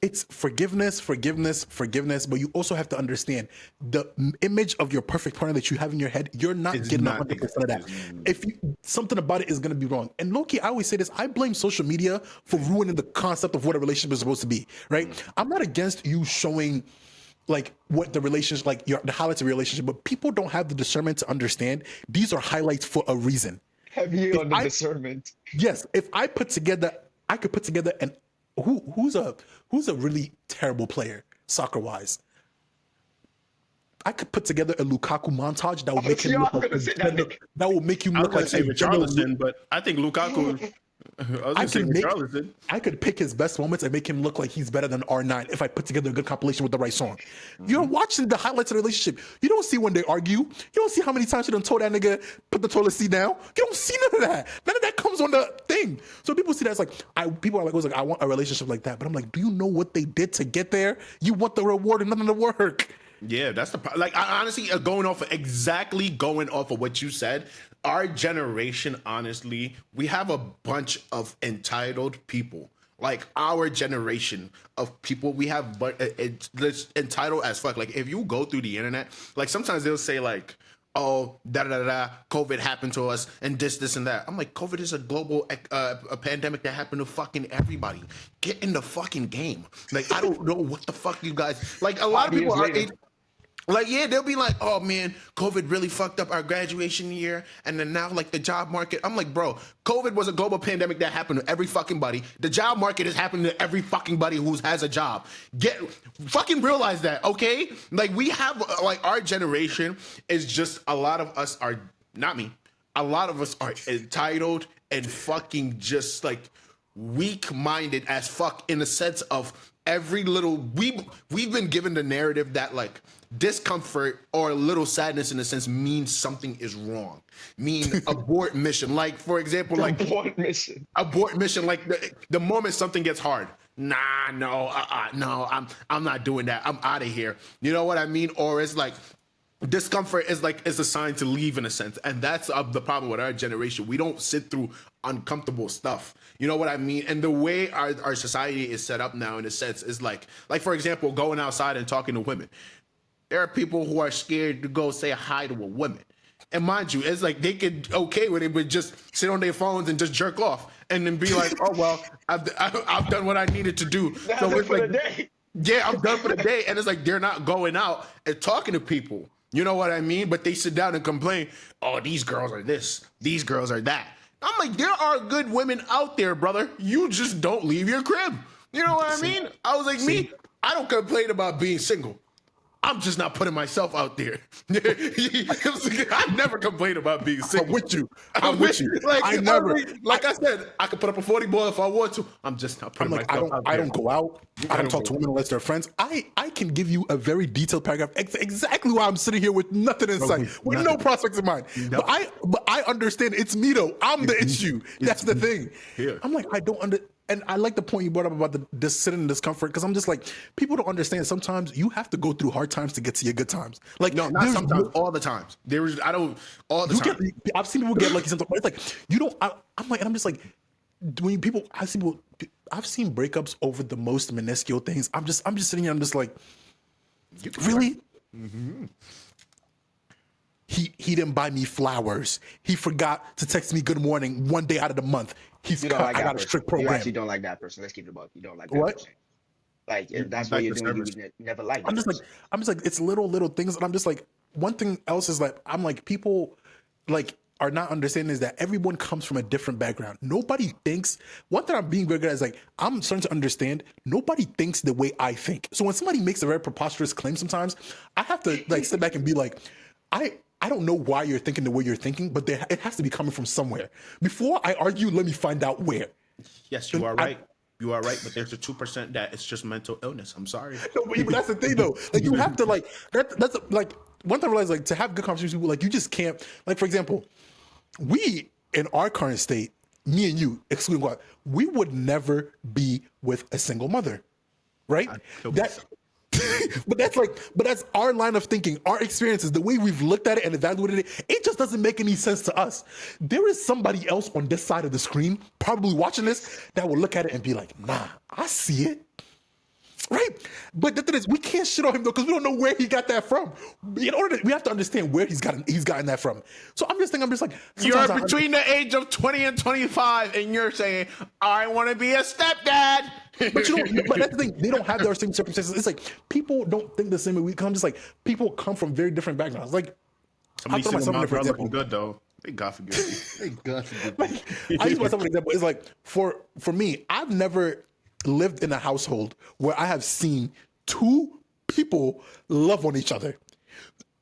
it's forgiveness, but you also have to understand the image of your perfect partner that you have in your head. You're not It's getting not 100% of that. If something about it is going to be wrong. And low-key, I always say this, I blame social media for ruining the concept of what a relationship is supposed to be, right? I'm not against you showing like what the relationship, like the highlights of your relationship, but people don't have the discernment to understand these are highlights for a reason. heavy on the discernment. Yes, if I could put together an who's a really terrible player soccer wise. I could put together a Lukaku montage that would make him look like that will make him I was look gonna like say a general. Richarlison, but I think Lukaku. I was gonna say Richarlison. I could pick his best moments and make him look like he's better than R9 if I put together a good compilation with the right song. You're watching the highlights of the relationship. You don't see when they argue. You don't see how many times she done told that nigga put the toilet seat down. You don't see none of that. None of that comes on the thing. So people see that as like people are like, I want a relationship like that. But I'm like, do you know what they did to get there? You want the reward and none of the work. Yeah, that's the like. I honestly, going off of what you said, our generation, honestly, we have a bunch of entitled people. Like our generation of people, we have, but it's entitled as fuck. Like if you go through the internet, like sometimes they'll say like, "Oh, COVID happened to us, and this, and that." I'm like, COVID is a global a pandemic that happened to fucking everybody. Get in the fucking game. Like I don't know what the fuck you guys like. A lot of people are. Like, yeah, they'll be like, oh, man, COVID really fucked up our graduation year. And then now, like, the job market. I'm like, bro, COVID was a global pandemic that happened to every fucking buddy. The job market is happening to every fucking buddy who has a job. Fucking realize that, okay? Like, we have, like, our generation is just, a lot of us are, not me, a lot of us are entitled and fucking just, like, weak-minded as fuck in the sense of every little, we've been given the narrative that, like, discomfort or a little sadness in a sense means something is wrong. Abort mission. Like, for example, like abort mission. Like the moment something gets hard. No, I'm not doing that. I'm out of here. You know what I mean? Or it's like discomfort is a sign to leave in a sense. And that's the problem with our generation. We don't sit through uncomfortable stuff. You know what I mean? And the way our society is set up now in a sense is like for example, going outside and talking to women. There are people who are scared to go say hi to a woman. And mind you, it's like they could okay with it, but just sit on their phones and just jerk off and then be like, oh, well, I've done what I needed to do. So it's like, yeah, I'm done for the day. And it's like they're not going out and talking to people. You know what I mean? But they sit down and complain, oh, these girls are this, these girls are that. I'm like, there are good women out there, brother. You just don't leave your crib. You know what I mean? I was like, me, I don't complain about being single. I'm just not putting myself out there. I never complain about being single. I'm with you. I'm with you. Like I never. Like I said, I could put up a 40 ball if I want to. I'm just not putting myself out there. I don't go out. I don't talk to women unless they're friends. I can give you a very detailed paragraph exactly why I'm sitting here with nothing in sight, with no prospects in mind. But I understand it's me though. I'm the issue. That's the thing. Yeah. I'm like, I don't understand. And I like the point you brought up about the sitting in discomfort because I'm just like, people don't understand. Sometimes you have to go through hard times to get to your good times. Like, no, not sometimes, all the times. All the time. I've seen people get lucky sometimes. It's like you don't. I'm like, and I'm just like, when people, I've seen breakups over the most minuscule things. I'm just sitting here. I'm just like, really? Mm-hmm. He didn't buy me flowers. He forgot to text me good morning one day out of the month. I got a strict program. You actually don't like that person. Let's keep it above. You don't like that person. Like if that's what you're doing, you never like that. I'm just like it's little things, and I'm just like one thing else is like I'm like people like are not understanding is that everyone comes from a different background. Nobody thinks. One thing I'm being very good at is like I'm starting to understand. Nobody thinks the way I think. So when somebody makes a very preposterous claim, sometimes I have to like sit back and be like, I don't know why you're thinking the way you're thinking, but it has to be coming from somewhere. Before I argue, let me find out where. Yes, you are right. You are right, but there's a 2% that it's just mental illness. I'm sorry. No, but that's the thing, though. Like you have to like that's like one thing I realize like to have good conversations with people, like you just can't. Like for example, we in our current state, me and you, excluding God, we would never be with a single mother, right? but that's our line of thinking, our experiences, the way we've looked at it and evaluated it. It just doesn't make any sense to us. There is somebody else on this side of the screen, probably watching this, that will look at it and be like, "Nah, I see it." Right, but the thing is, we can't shit on him though because we don't know where he got that from. In order, we have to understand where he's gotten that from. So I'm just like, you're between the age of 20 and 25, and you're saying, "I want to be a stepdad." But but that's the thing. They don't have their same circumstances. It's like people don't think the same way we come. Just like people come from very different backgrounds. Like somebody single moms are looking good though. Thank God forgive me. Thank God forgive me. I use myself as an example. It's like for me, I've never lived in a household where I have seen two people love on each other.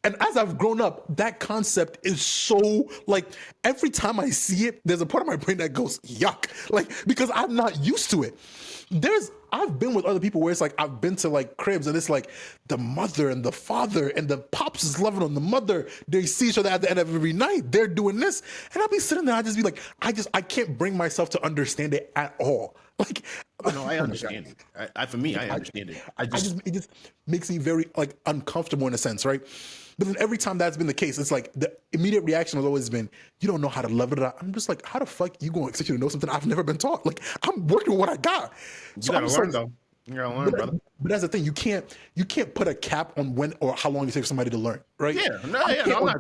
And as I've grown up, that concept is so like every time I see it, there's a part of my brain that goes, yuck. Like, because I'm not used to it. I've been with other people where it's like I've been to like cribs and it's like the mother and the father and the pops is loving on the mother. They see each other at the end of every night. They're doing this. And I'll be sitting there, I just be like, I can't bring myself to understand it at all. Like, no, I understand it. For me, I understand it. It just makes me very like uncomfortable in a sense, right? But then every time that's been the case, it's like the immediate reaction has always been, you don't know how to love it. I'm just like, how the fuck you going to expect you to know something I've never been taught? Like, I'm working with what I got. So you gotta learn though. You gotta learn, brother. But that's the thing. You can't put a cap on when or how long it takes somebody to learn, right? Yeah, I'm not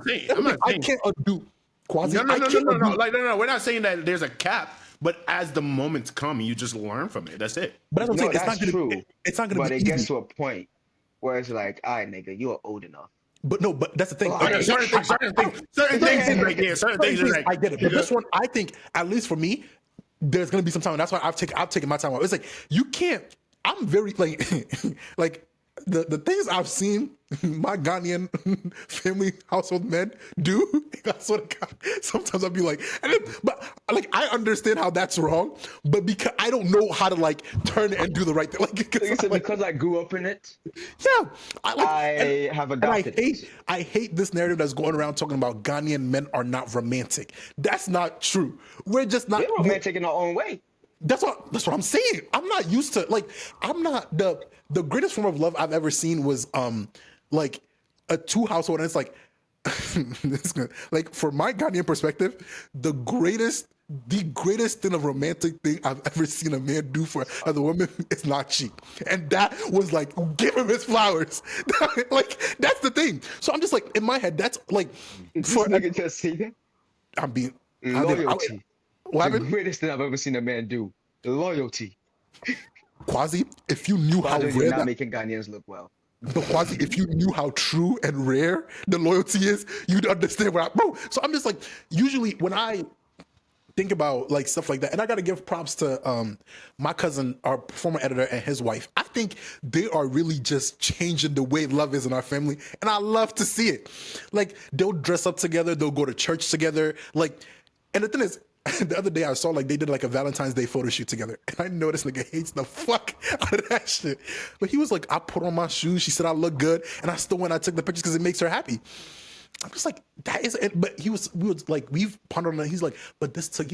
saying. I can't undo. Quasi, no. We're not saying that there's a cap. But as the moments come, you just learn from it. That's it. But that's what I'm saying. That's true. It's not gonna but be it easy. gets to a point where it's like, all right, nigga, you are old enough. But that's the thing. Certain things. I get it. But this one, I think, at least for me, there's gonna be some time. And that's why I've taken my time off. It's like you can't. I'm very like the things I've seen my Ghanaian family household men do. I swear to God, sometimes I'll be like, but like I understand how that's wrong, but because I don't know how to like turn it and do the right thing. Like because I grew up in it. Yeah, I have adopted. I hate this narrative that's going around talking about Ghanaian men are not romantic. That's not true. We're just not. We're romantic in our own way. That's what I'm saying. I'm not used to I'm not the greatest form of love I've ever seen was like a two household, and it's like like for my Ghanaian perspective, the greatest thing of romantic thing I've ever seen a man do for other woman is not cheat. And that was like, give him his flowers. Like that's the thing. So I'm just like in my head, that's like for nigga just say that. I'm being loyalty. What happened? The greatest thing I've ever seen a man do. Loyalty. Quasi, if you knew how rare not making Ghanaians look well. But Quasi, if you knew how true and rare the loyalty is, you'd understand what bro. So I'm just like, usually when I think about like stuff like that, and I gotta give props to my cousin, our former editor, and his wife. I think they are really just changing the way love is in our family, and I love to see it. Like they'll dress up together, they'll go to church together, like. And the thing is, the other day I saw like they did like a Valentine's Day photo shoot together, and I know this nigga hates the fuck out of that shit. But he was like, I put on my shoes, she said I look good, and I still went, I took the pictures because it makes her happy. I'm just like, that is it. But we was like, we've pondered on it. He's like, but this took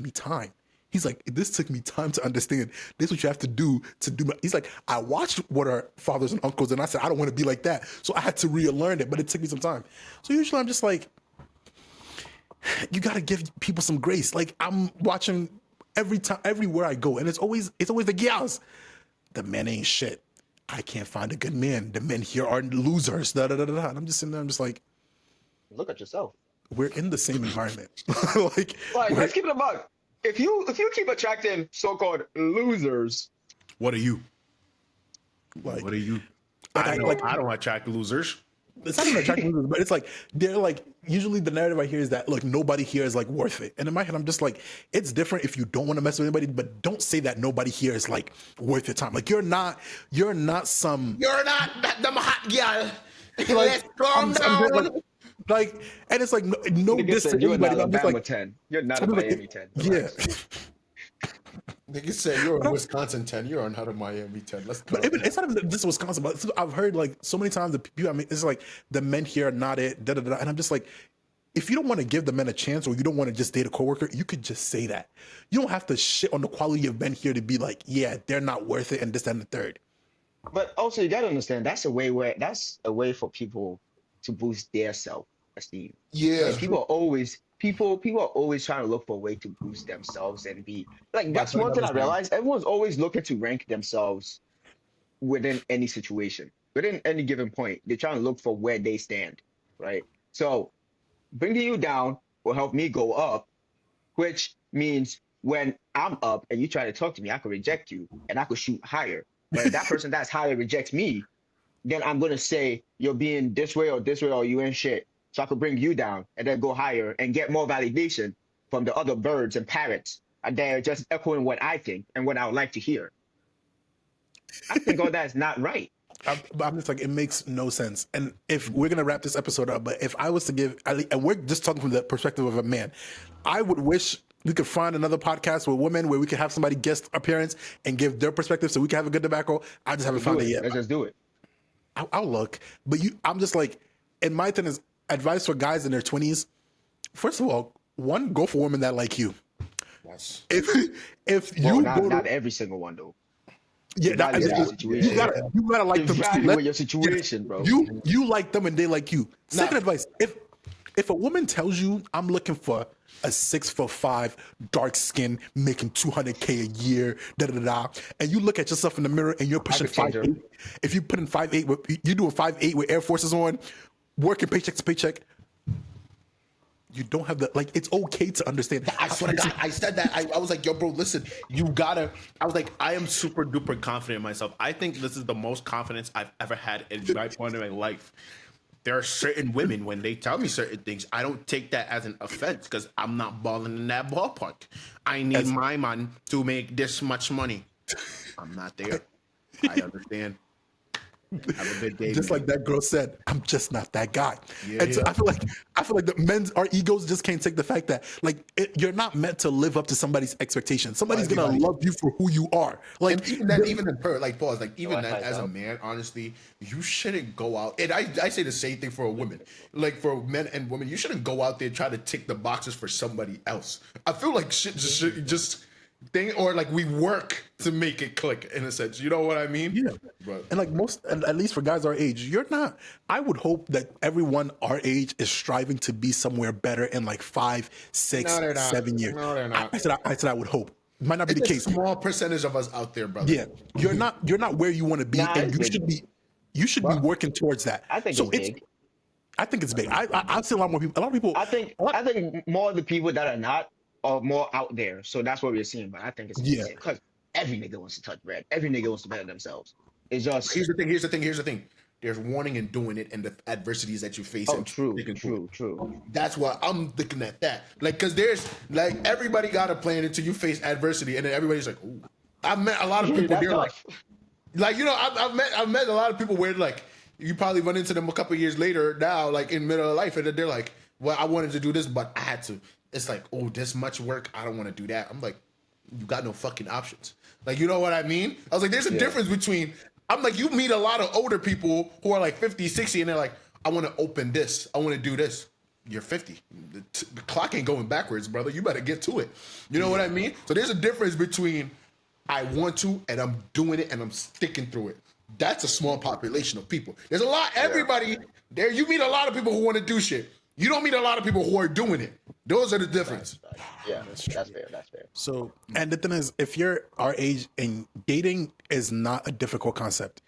me time. He's like, this took me time to understand. This is what you have to do to do. He's like, I watched what our fathers and uncles, and I said, I don't want to be like that. So I had to relearn it, but it took me some time. So usually I'm just like, you got to give people some grace. Like I'm watching everywhere I go, and it's always the gals. The men ain't shit. I can't find a good man. The men here are losers. Da da da da. And I'm just sitting there. I'm just like, look at yourself. We're in the same environment. like let's keep it a buck. If you keep attracting so-called losers, what are you? Like, what are you? I don't attract losers. It's not even attracting losers, but it's like they're like usually the narrative I hear is that look, nobody here is like worth it. And in my head, I'm just like, it's different if you don't want to mess with anybody, but don't say that nobody here is like worth your time. Like you're not some. You're not that dumb hot girl. Like, let's calm down. Like, and it's like no diss to you're anybody. not I'm just Alabama like 10. You're not a Miami 10. Yeah. Nigga said you're a Wisconsin 10. You're not a Miami 10. Let's go. But it's not even just Wisconsin. But I've heard like so many times the people. I mean, it's like the men here are not it. Da da da. And I'm just like, if you don't want to give the men a chance, or you don't want to just date a coworker, you could just say that. You don't have to shit on the quality of men here to be like, yeah, they're not worth it, and this, that, and the third. But also, you gotta understand that's a way for people to boost their self-esteem. Yeah, Like people are always trying to look for a way to boost themselves and be like by that's putting one thing I others down. realized. Everyone's always looking to rank themselves within any situation, within any given point. They're trying to look for where they stand, right? So bringing you down will help me go up, which means when I'm up and you try to talk to me, I could reject you and I could shoot higher. But if that person that's higher rejects me, then I'm gonna say you're being this way or you ain't shit. So I could bring you down and then go higher and get more validation from the other birds and parrots. And they're just echoing what I think and what I would like to hear. I think all that's not right. I'm just like, it makes no sense. And if we're gonna wrap this episode up, but if I was to give, and we're just talking from the perspective of a man, I would wish we could find another podcast with women where we could have somebody guest appearance and give their perspective, so we can have a good tobacco. I just haven't found it yet. Let's just do it. I'll look, but I'm just like, and my thing is advice for guys in their 20s. First of all, one, go for women that like you. Yes. If Well, you not every single one though. yeah, you gotta like them. Evaluate your situation, bro. You like them and they like you. Second advice: if a woman tells you I'm looking for a 6'5", dark skin, making $200K a year, and you look at yourself in the mirror and you're pushing 5'8", if you put in 5'8", you're doing 5'8" with Air Forces on, working paycheck to paycheck. You don't have the it's okay to understand. I swear to God, I said that. I was like, yo, bro, listen, you gotta. I was like, I am super duper confident in myself. I think this is the most confidence I've ever had in my point of my life. There are certain women, when they tell me certain things, I don't take that as an offense because I'm not balling in that ballpark. I need my man to make this much money. I'm not there. I understand. Have a good day. Just man. like that girl said, I'm just not that guy. Yeah, and so yeah. I feel like our egos just can't take the fact that you're not meant to live up to somebody's expectations. Somebody's gonna love you for who you are. Like And even that, even in pause, like even I that, find as a out. man, honestly, you shouldn't go out. And I say the same thing for a woman, like for men and women, you shouldn't go out there and try to tick the boxes for somebody else. I feel like shit just thing, or like we work to make it click in a sense. You know what I mean? yeah. But And like at least for guys our age, you're not. I would hope that everyone our age is striving to be somewhere better in like 5, 6, No, they're not. 7 years. No, they're not. I said I would hope. Might not be the it's a case. small percentage of us out there, brother. Yeah, you're not where you want to be, Nah, and it's big. you should be working towards that. I think So it's big. I think it's big. I've seen a lot more people. A lot of people. I think more of the people that are not are more out there. So that's what we're seeing. But I think it's Yeah. because every nigga wants to touch bread. Every nigga wants to better themselves. It's just Here's the thing. There's warning in doing it and the adversities that you face. and sticking through it. true. That's why I'm looking at that. Like, cause there's like everybody got a plan until you face adversity, and then everybody's like, "Ooh." I've met a lot of people. That's They're tough. like, you know, I've met a lot of people where like you probably run into them a couple years later now, like in middle of life, and they're like, "Well, I wanted to do this, but I had to." It's like, "Oh, this much work, I don't want to do that." I'm like, "You got no fucking options." Like, you know what I mean? I was like, "There's a difference between." I'm like, you meet a lot of older people who are like 50, 60, and they're like, "I want to open this. I want to do this." You're 50. The clock ain't going backwards, brother. You better get to it. You know what I mean? So there's a difference between I want to and I'm doing it and I'm sticking through it. That's a small population of people. There's a lot. Everybody there. You meet a lot of people who want to do shit. You don't meet a lot of people who are doing it. Those are the difference. Yeah, that's fair. That's fair. So, and the thing is, if you're our age and dating is not a difficult concept,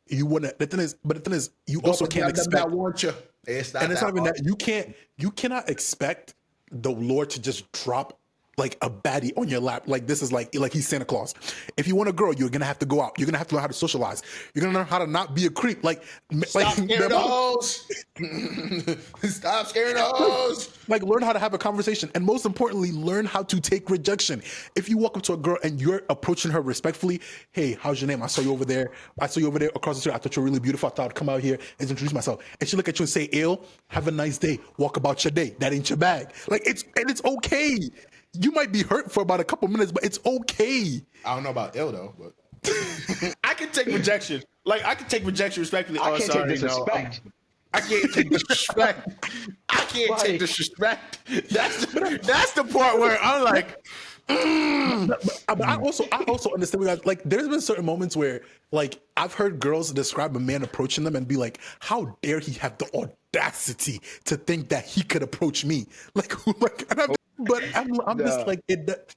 you wouldn't. The thing is, you also can't expect. I want you. It's not And it's that not even hard. that you cannot expect the Lord to just drop like a baddie on your lap. Like this is like he's Santa Claus. If you want a girl, you're gonna have to go out. You're gonna have to learn how to socialize. You're gonna learn how to not be a creep. Stop scaring the hoes. Stop scaring the hoes. Like learn how to have a conversation, and most importantly, learn how to take rejection. If you walk up to a girl and you're approaching her respectfully, hey, how's your name? I saw you over there across the street. I thought you were really beautiful. I thought I'd come out here and introduce myself. And she look at you and say, "Ill, have a nice day. Walk about your day. That ain't your bag." Like it's okay. You might be hurt for about a couple minutes, but it's okay. I don't know about ill though, but I can take rejection. Like I can take rejection respectfully. I Oh, can't sorry, take disrespect. I can't take disrespect. I can't take disrespect. That's the part where I'm like, But I also understand we got like there's been certain moments where like I've heard girls describe a man approaching them and be like, how dare he have the audacity to think that he could approach me? Like, and I'm just like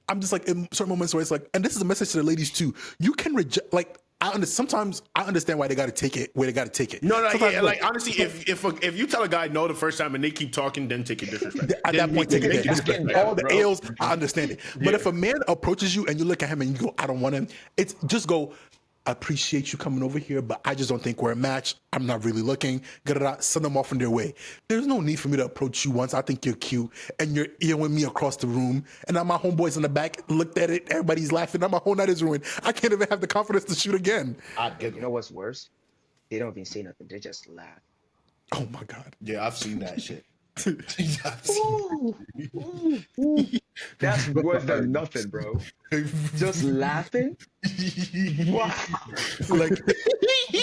I'm just like in certain moments where it's like, and this is a message to the ladies too. You can reject like sometimes I understand why they got to take it where they got to take it. No, Sometimes, yeah, like honestly, if you tell a guy no the first time and they keep talking, then take it disrespect. At that point, take it disrespect. All the bro. L's, I understand it. But if a man approaches you and you look at him and you go, I don't want him, it's just go, I appreciate you coming over here, but I just don't think we're a match. I'm not really looking. Send them off on their way. There's no need for me to approach you once I think you're cute and you're earring me across the room. And now my homeboys in the back looked at it. Everybody's laughing. Now my whole night is ruined. I can't even have the confidence to shoot again. You know what's worse? They don't even say nothing. They just laugh. Oh my God. Yeah, I've seen that shit. That's worse than nothing, bro. Just laughing. Wow. Like,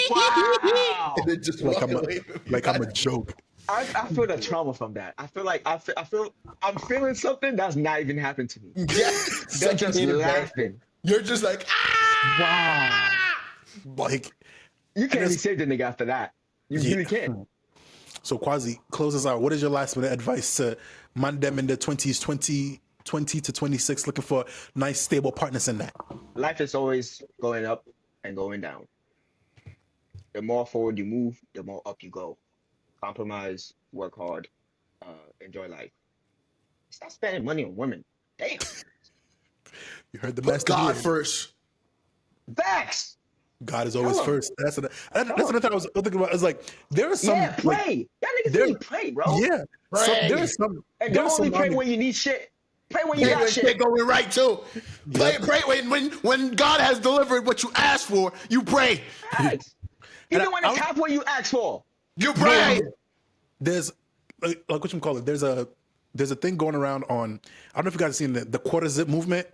Wow. And then just like, walk away. I'm a joke. I feel the trauma from that. I feel like I'm feeling something that's not even happened to me. Yeah, They're just laughing. You're just like, Wow. Like, You can't even save the nigga after that. You really can't. so Quasi, close us out. What is your last minute advice to man them in the 20s, 20 to 26, looking for nice, stable partners in that? Life is always going up and going down. The more forward you move, the more up you go. Compromise, work hard, enjoy life. Stop spending money on women. Damn. You heard the put master God here. first. Facts. God is always Hello. first. That's another thing I was thinking about. Is like there are some Yeah, pray. like, Y'all niggas there- need to pray, bro. yeah. So Pray. there are some. And There don't are some only pray moments- when you need shit. Pray when you Yeah, got when shit shit. going right too. Pray when God has delivered what you asked for, you pray. Facts. Even And when it's halfway you ask for. You pray. there's like what you call it. There's a thing going around on. I don't know if you guys have seen the quarter zip movement.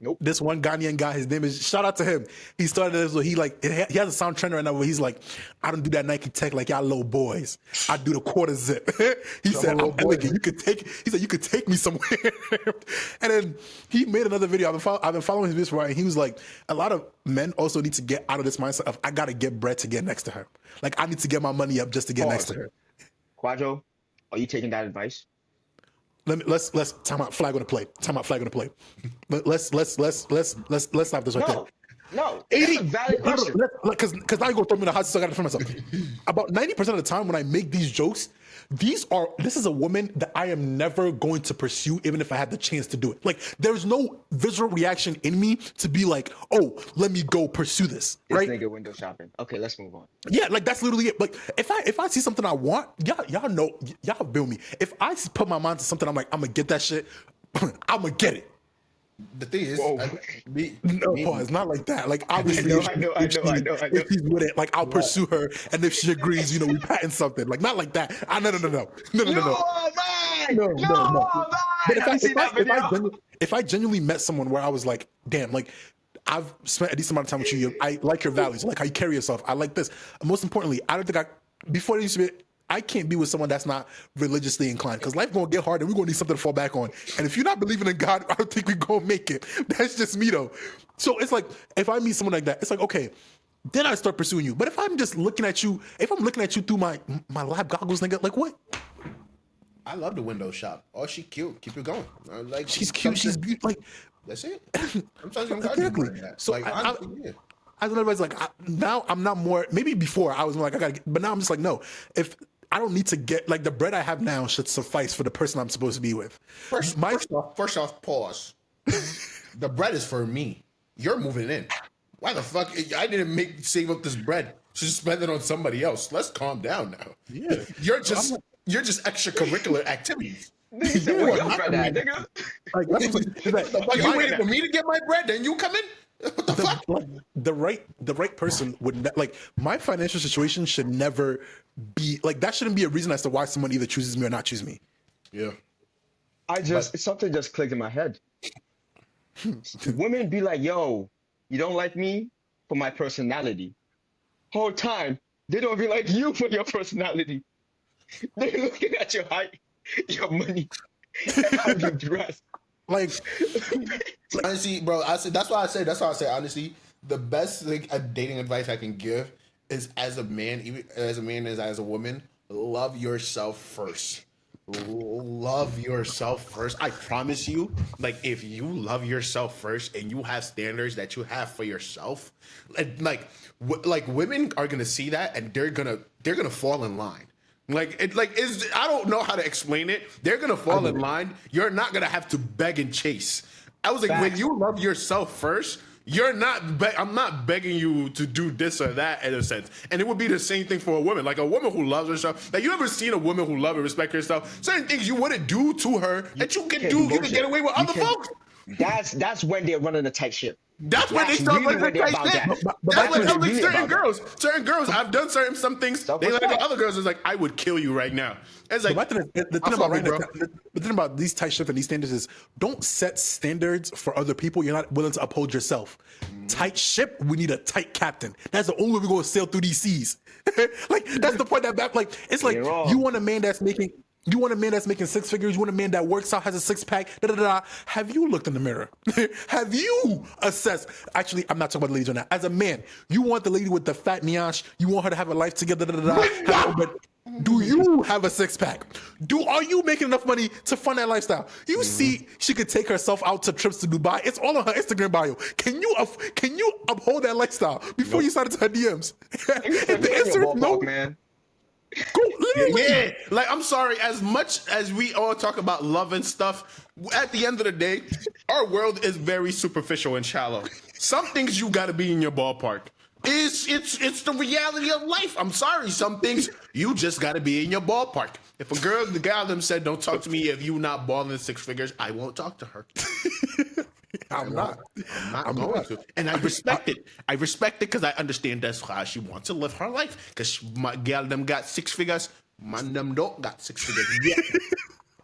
Nope. This one Ghanaian guy, his name is, shout out to him. He started this, so he has a sound trend right now where he's like, I don't do that Nike tech like y'all little boys. I do the quarter zip. He said, I'm elegant. He said, you could take me somewhere. And then he made another video. I've been following his videos for a while, and he was like, a lot of men also need to get out of this mindset of, I got to get bread to get next to her. Like, I need to get my money up just to get next to her. Quadro, are you taking that advice? Let's time out flag on the play. Time out flag on the play. Let's stop this right there. No. It's a valid question. Because now you're gonna throw me in the hot seat, so I gotta defend myself. About 90% of the time when I make these jokes, this is a woman that I am never going to pursue, even if I had the chance to do it. Like, there's no visceral reaction in me to be like, oh, let me go pursue this. This Right? nigga window shopping. Okay, let's move on. Yeah, like that's literally it. Like if I see something I want, y'all know, y'all feel me. If I put my mind to something, I'm like, I'm gonna get that shit. I'm gonna get it. The thing is, Whoa. It's not like that. Like obviously, I know. if she's with it, like I'll pursue her, and if she agrees, we patent something. Like not like that. No. But if I genuinely met someone where I was like, damn, like I've spent a decent amount of time with you. I like your values, I like how you carry yourself. I like this. And most importantly, I don't think before it used to be. I can't be with someone that's not religiously inclined because life gonna get hard and we're gonna need something to fall back on. And if you're not believing in God, I don't think we're gonna make it. That's just me though. So it's like if I meet someone like that, it's like okay, then I start pursuing you. But if I'm just looking at you, if I'm looking at you through my lab goggles, nigga, like what? I love the window shop. Oh, she cute. Keep it going. Like She's cute. She's beautiful. Like that's it. Sometimes I'm exactly. So like, honestly, yeah. As everybody's like, now I'm not more. Maybe before I was more like I gotta, but now I'm just like no. If I don't need to get like the bread I have now should suffice for the person I'm supposed to be with. First off, pause. The bread is for me. You're moving in. Why the fuck? I didn't save up this bread. Should spend it on somebody else. Let's calm down now. Yeah, you're just extracurricular activities. Where your bread at, nigga? Like, you waiting for me to get my bread, then you come in? What the fuck? Like, the right person would like my financial situation should never be like that. Shouldn't be a reason as to why someone either chooses me or not choose me. Yeah. Something just clicked in my head. Women be like, yo, you don't like me for my personality. Whole time, they don't be like you for your personality. They're looking at your height, your money, and how you dress. Like, Honestly, bro, that's why I say honestly, the best dating advice I can give is as a man, even as a man as a woman, love yourself first. Love yourself first. I promise you, like if you love yourself first and you have standards that you have for yourself, like women are gonna see that and they're gonna fall in line. I don't know how to explain it. They're gonna fall in line. You're not gonna have to beg and chase. I was like, when you love yourself first, you're not. I'm not begging you to do this or that in a sense. And it would be the same thing for a woman. Like a woman who loves herself. Like you ever seen a woman who love and respect herself? Certain things you wouldn't do to her that you can do. You can get away with other folks. That's when they're running a tight ship. That's when they start really running when tight they're shit. about that. That's what That's like really certain about girls. Certain girls. I've done some things. They let go. Other girls is like, I would kill you right now. It's like the thing about these tight shit and these standards is don't set standards for other people you're not willing to uphold yourself. Tight ship, we need a tight captain. That's the only way we're going to sail through these seas. Like that's the point like it's like you want a man that's making 6 figures. You want a man that works out, has a six pack. Have you looked in the mirror? Have you assessed? Actually, I'm not talking about the ladies right now. As a man, you want the lady with the fat miage. You want her to have a life together. But do you have a six pack? Are you making enough money to fund that lifestyle? You see, she could take herself out to trips to Dubai. It's all on her Instagram bio. Can you uphold that lifestyle before you start into her DMs? If the answer is no, man. Yeah, like I'm sorry. As much as we all talk about love and stuff, at the end of the day, our world is very superficial and shallow. Some things you got to be in your ballpark. It's the reality of life. I'm sorry. Some things you just got to be in your ballpark. If the guy them said, "Don't talk to me if you not balling 6 figures," I won't talk to her. I'm not going to. And I respect it. I respect it because I understand that's how she wants to live her life. Because my gal them got 6 figures. Man them don't got 6 figures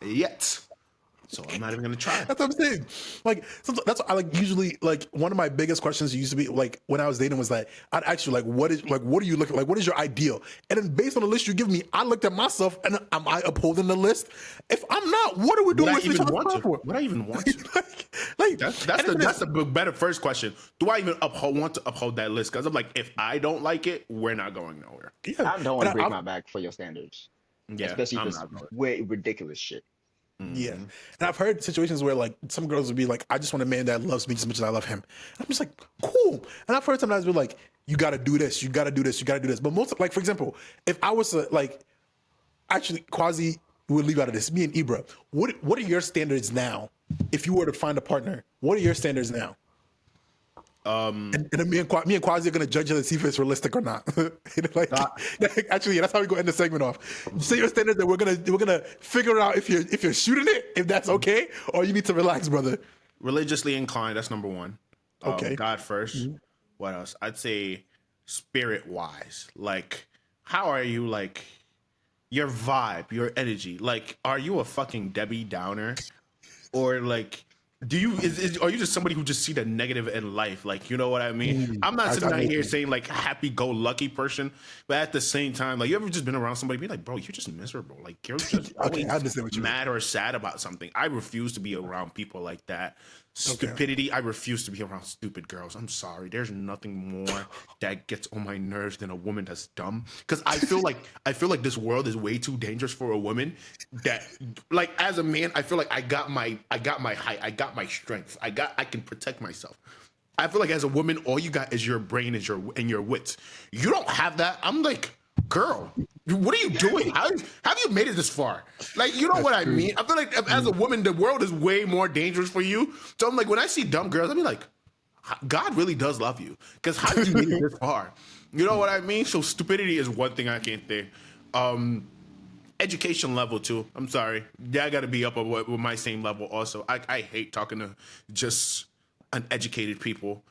yet. So I'm not even gonna try. That's what I'm saying. Like that's what I like. Usually, like one of my biggest questions used to be like when I was dating was like I'd ask you like what are you looking like? What is your ideal? And then based on the list you give me, I looked at myself and am I upholding the list? If I'm not, what are we doing with each other for? What I even want to? like that's the better first question. Do I even want to uphold that list? Because I'm like, if I don't like it, we're not going nowhere. Yeah, I don't want to break my back for your standards. Yeah, especially if it's way ridiculous shit. Yeah, and I've heard situations where like some girls would be like, "I just want a man that loves me as much as I love him." And I'm just like, "Cool." And I've heard sometimes be like, "You got to do this, you got to do this, you got to do this." But most, like for example, if I was to like, actually, Quasi would leave out of this. Me and Ibra, what are your standards now? If you were to find a partner, what are your standards now? And then me and Quasi are gonna judge it and see if it's realistic or not. Actually, that's how we go end the segment off. Say your standards, that we're gonna figure out if you're shooting it, if that's okay, or you need to relax, brother. Religiously inclined, that's number one. Okay. God first. Mm-hmm. What else? I'd say spirit wise. Like, how are you? Like, your vibe, your energy. Like, are you a fucking Debbie Downer, or like? Are you just somebody who just see the negative in life? Like, you know what I mean? I'm not sitting down here saying like happy-go-lucky person, but at the same time, like you ever just been around somebody be like, bro, you're just miserable. Like you're just always mad or sad about something. I refuse to be around people like that. Stupidity. I refuse to be around stupid girls. I'm sorry. There's nothing more that gets on my nerves than a woman that's dumb. Because I feel like this world is way too dangerous for a woman. That like as a man, I feel like I got my height. I got my strength. I can protect myself. I feel like as a woman, all you got is your brain and your wits. You don't have that. I'm like, girl, what are you doing? How have you made it this far? Like, you know what I mean? I feel like as a woman, the world is way more dangerous for you. So I'm like, when I see dumb girls, I'm like, God really does love you. Because how did you make it this far? You know what I mean? So stupidity is one thing I can't say. Education level too. I'm sorry. Yeah, I got to be up with my same level also. I hate talking to just uneducated people.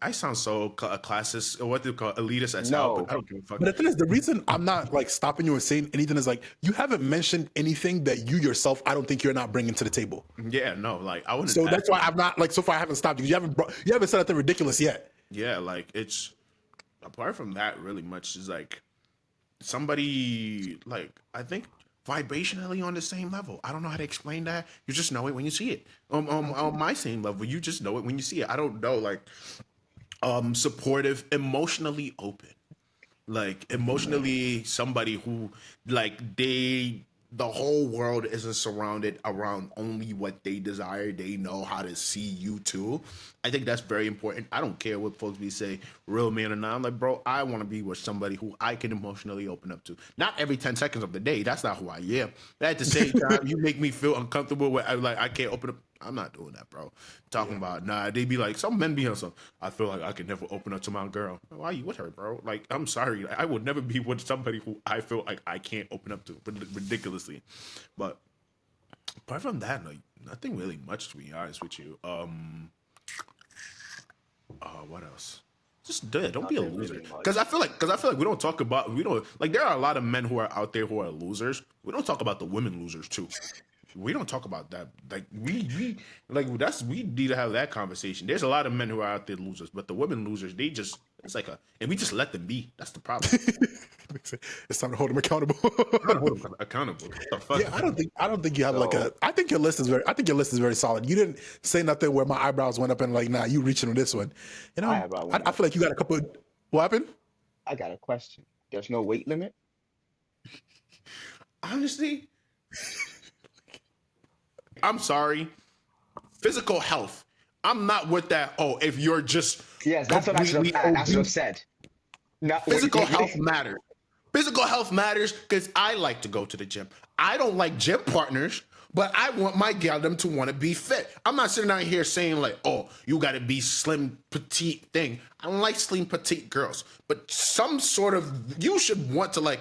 I sound so classist, or what do you call elitist as hell, but I don't give a fuck. But the thing is, the reason I'm not like stopping you and saying anything is like you haven't mentioned anything that you yourself I don't think you're not bringing to the table. Yeah, no, like I wouldn't. So that's why I'm not like so far I haven't stopped you. You haven't said anything ridiculous yet. Yeah, like it's apart from that, really much is like somebody like I think vibrationally on the same level. I don't know how to explain that. You just know it when you see it. On my same level, you just know it when you see it. I don't know, like supportive, emotionally open. Like emotionally somebody who like the whole world isn't surrounded around only what they desire. They know how to see you too. I think that's very important. I don't care what folks be say, real man or not. I'm like, bro, I want to be with somebody who I can emotionally open up to. Not every 10 seconds of the day. That's not who I am. But at the same time, you make me feel uncomfortable with like I can't open up. I'm not doing that, bro. Talking about they be like some men be on some. I feel like I could never open up to my girl. Why are you with her, bro? Like I'm sorry, like, I would never be with somebody who I feel like I can't open up to, ridiculously. But apart from that, like nothing really much to be honest with you. What else? Just do it. Don't be a Nothing loser. really much. Because I feel like we don't talk about there are a lot of men who are out there who are losers. We don't talk about the women losers too. We don't talk about that. Like we need to have that conversation. There's a lot of men who are out there losers, but the women losers, and we just let them be. That's the problem. It's time to hold them accountable. Not hold them accountable. What the fuck? Yeah, I don't think you have I think your list is very solid. You didn't say nothing where my eyebrows went up and like, nah, you reaching on this one. You know, I feel like you got a couple. What happened? I got a question. There's no weight limit. Honestly, I'm sorry. Physical health. I'm not with that. Oh, if you're just Yes, that's what I should have said. Physical health matters. Physical health matters because I like to go to the gym. I don't like gym partners, but I want my gal them to want to be fit. I'm not sitting out here saying like, oh, you got to be slim, petite thing. I don't like slim, petite girls, but some sort of, you should want to like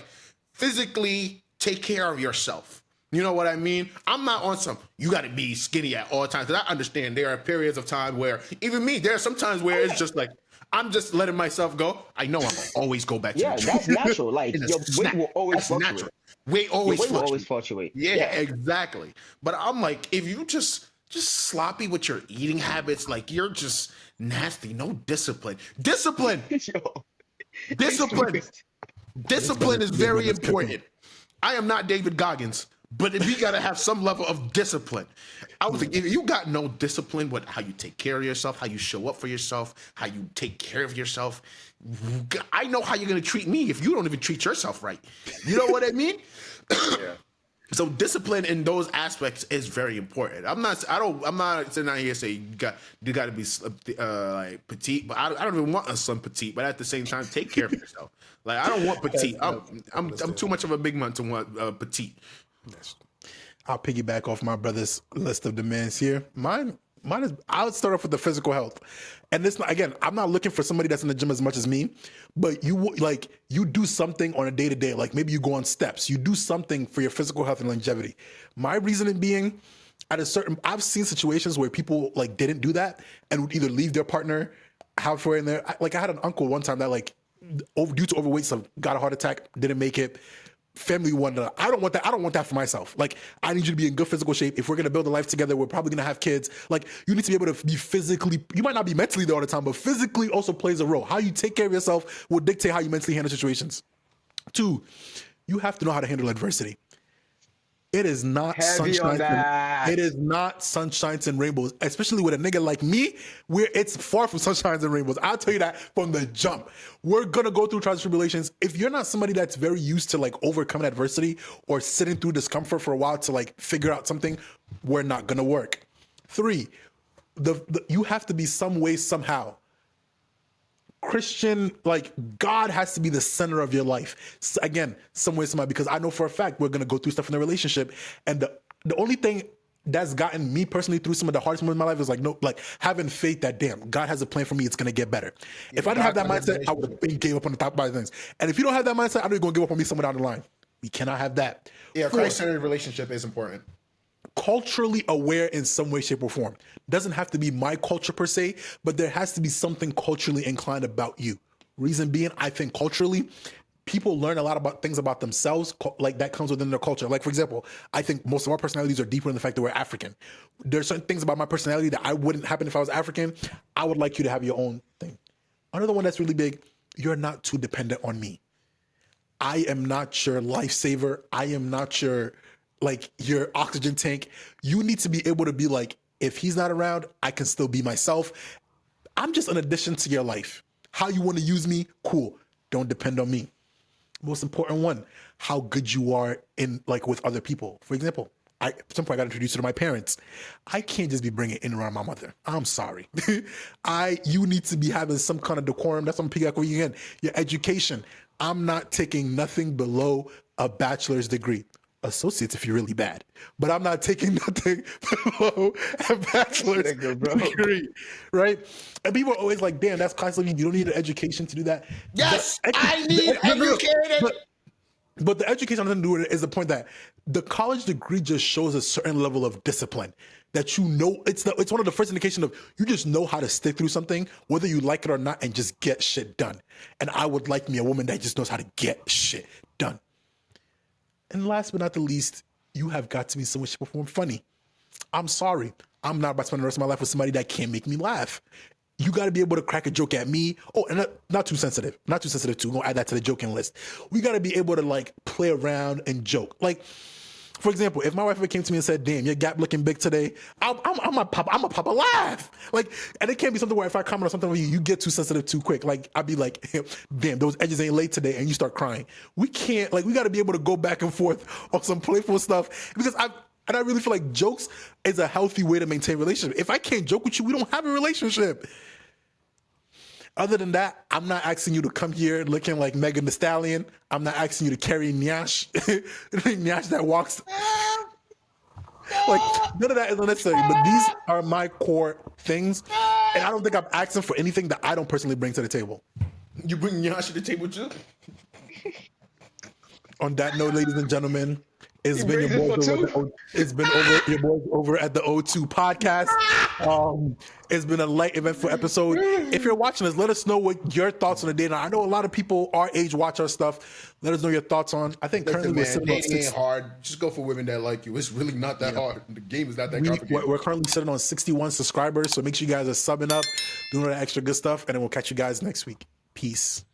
physically take care of yourself. You know what I mean? I'm not on some, you got to be skinny at all times. Because I understand there are periods of time where, even me, there are some times where it's just like, I'm just letting myself go. I know I'm going to always go back to the gym. That's natural. Like, your weight will always fluctuate. Natural. Weight always fluctuate. Yeah, exactly. But I'm like, if you just sloppy with your eating habits, like you're just nasty, no discipline. Discipline is very important. I am not David Goggins, but we got to have some level of discipline. I was like, if you got no discipline with how you take care of yourself, how you show up for yourself, how you take care of yourself, I know how you're going to treat me if you don't even treat yourself right. You know what I mean? Yeah. So discipline in those aspects is very important. I'm not sitting out here saying you got to be like petite, but I don't even want a slim petite. But at the same time, take care of yourself. Like I don't want petite. I'm too much of a big man to want petite. I'll piggyback off my brother's list of demands here. Mine is, I would start off with the physical health. And this, again, I'm not looking for somebody that's in the gym as much as me, but you do something on a day-to-day, like maybe you go on steps, you do something for your physical health and longevity. My reasoning being, I've seen situations where people like didn't do that and would either leave their partner halfway in there. I had an uncle one time that due to overweight stuff, got a heart attack, didn't make it. Family wonder. I don't want that. I don't want that for myself. Like, I need you to be in good physical shape. If we're gonna build a life together, we're probably gonna have kids. Like, you need to be able to be physically. You might not be mentally there all the time, but physically also plays a role. How you take care of yourself will dictate how you mentally handle situations. 2, you have to know how to handle adversity. It is not sunshine. It is not sunshines and rainbows, especially with a nigga like me, where it's far from sunshines and rainbows. I'll tell you that from the jump. We're gonna go through trials and tribulations. If you're not somebody that's very used to like overcoming adversity or sitting through discomfort for a while to like figure out something, we're not gonna work. 3, you have to be some way, somehow Christian, like God has to be the center of your life. So again, some way, somehow, because I know for a fact we're gonna go through stuff in the relationship, and the only thing that's gotten me personally through some of the hardest moments in my life is like having faith that damn, God has a plan for me. It's gonna get better. Yeah, if I didn't have that mindset, I would have been gave up on the top of things. And if you don't have that mindset, I know you're gonna give up on me somewhere down the line. We cannot have that. Yeah, Christ-centered relationship is important. Culturally aware in some way, shape, or form. Doesn't have to be my culture per se, but there has to be something culturally inclined about you. Reason being, I think culturally, people learn a lot about things about themselves, like that comes within their culture. Like, for example, I think most of our personalities are deeper in the fact that we're African. There's certain things about my personality that I wouldn't happen if I was African. I would like you to have your own thing. Another one that's really big, you're not too dependent on me. I am not your lifesaver. I am not your like your oxygen tank. You need to be able to be like, if he's not around, I can still be myself. I'm just an addition to your life. How you want to use me, cool. Don't depend on me. Most important one, how good you are in like with other people. For example, at some point I got introduced to my parents. I can't just be bringing in around my mother. I'm sorry. You need to be having some kind of decorum. That's what I'm picking up again. Your education. I'm not taking nothing below a bachelor's degree. Associates if you're really bad, but I'm not taking nothing below a bachelor's degree, right? And people are always like, "Damn, that's class. You don't need an education to do that." Yes, I need educated. But the education has nothing to do with it is the point that the college degree just shows a certain level of discipline that it's one of the first indication of you just know how to stick through something, whether you like it or not, and just get shit done. And I would like me a woman that just knows how to get shit done. And last but not the least, you have got to be someone who perform funny. I'm sorry. I'm not about to spend the rest of my life with somebody that can't make me laugh. You got to be able to crack a joke at me. Oh, and not too sensitive. Not too sensitive too. We're going to add that to the joking list. We got to be able to like play around and joke. Like, for example, if my wife ever came to me and said, "Damn, your gap looking big today," I'm a pop a laugh. Like, and it can't be something where if I comment on something with you, you get too sensitive too quick. Like, I'd be like, "Damn, those edges ain't laid today," and you start crying. We can't, like, we got to be able to go back and forth on some playful stuff because I really feel like jokes is a healthy way to maintain a relationship. If I can't joke with you, we don't have a relationship. Other than that, I'm not asking you to come here looking like Megan Thee Stallion. I'm not asking you to carry Nyash, Nyash that walks. Like, none of that is unnecessary, but these are my core things. And I don't think I'm asking for anything that I don't personally bring to the table. You bring Nyash to the table too? On that note, ladies and gentlemen, it's been your boys over at the O2 podcast. It's been a light, eventful episode. If you're watching us, let us know what your thoughts on the day. Now, I know a lot of people our age watch our stuff. Let us know your thoughts on. I think currently we're sitting on dating ain't hard. Just go for women that like you. It's really not that hard. The game is not that complicated. We're currently sitting on 61 subscribers, so make sure you guys are subbing up, doing all that extra good stuff, and then we'll catch you guys next week. Peace.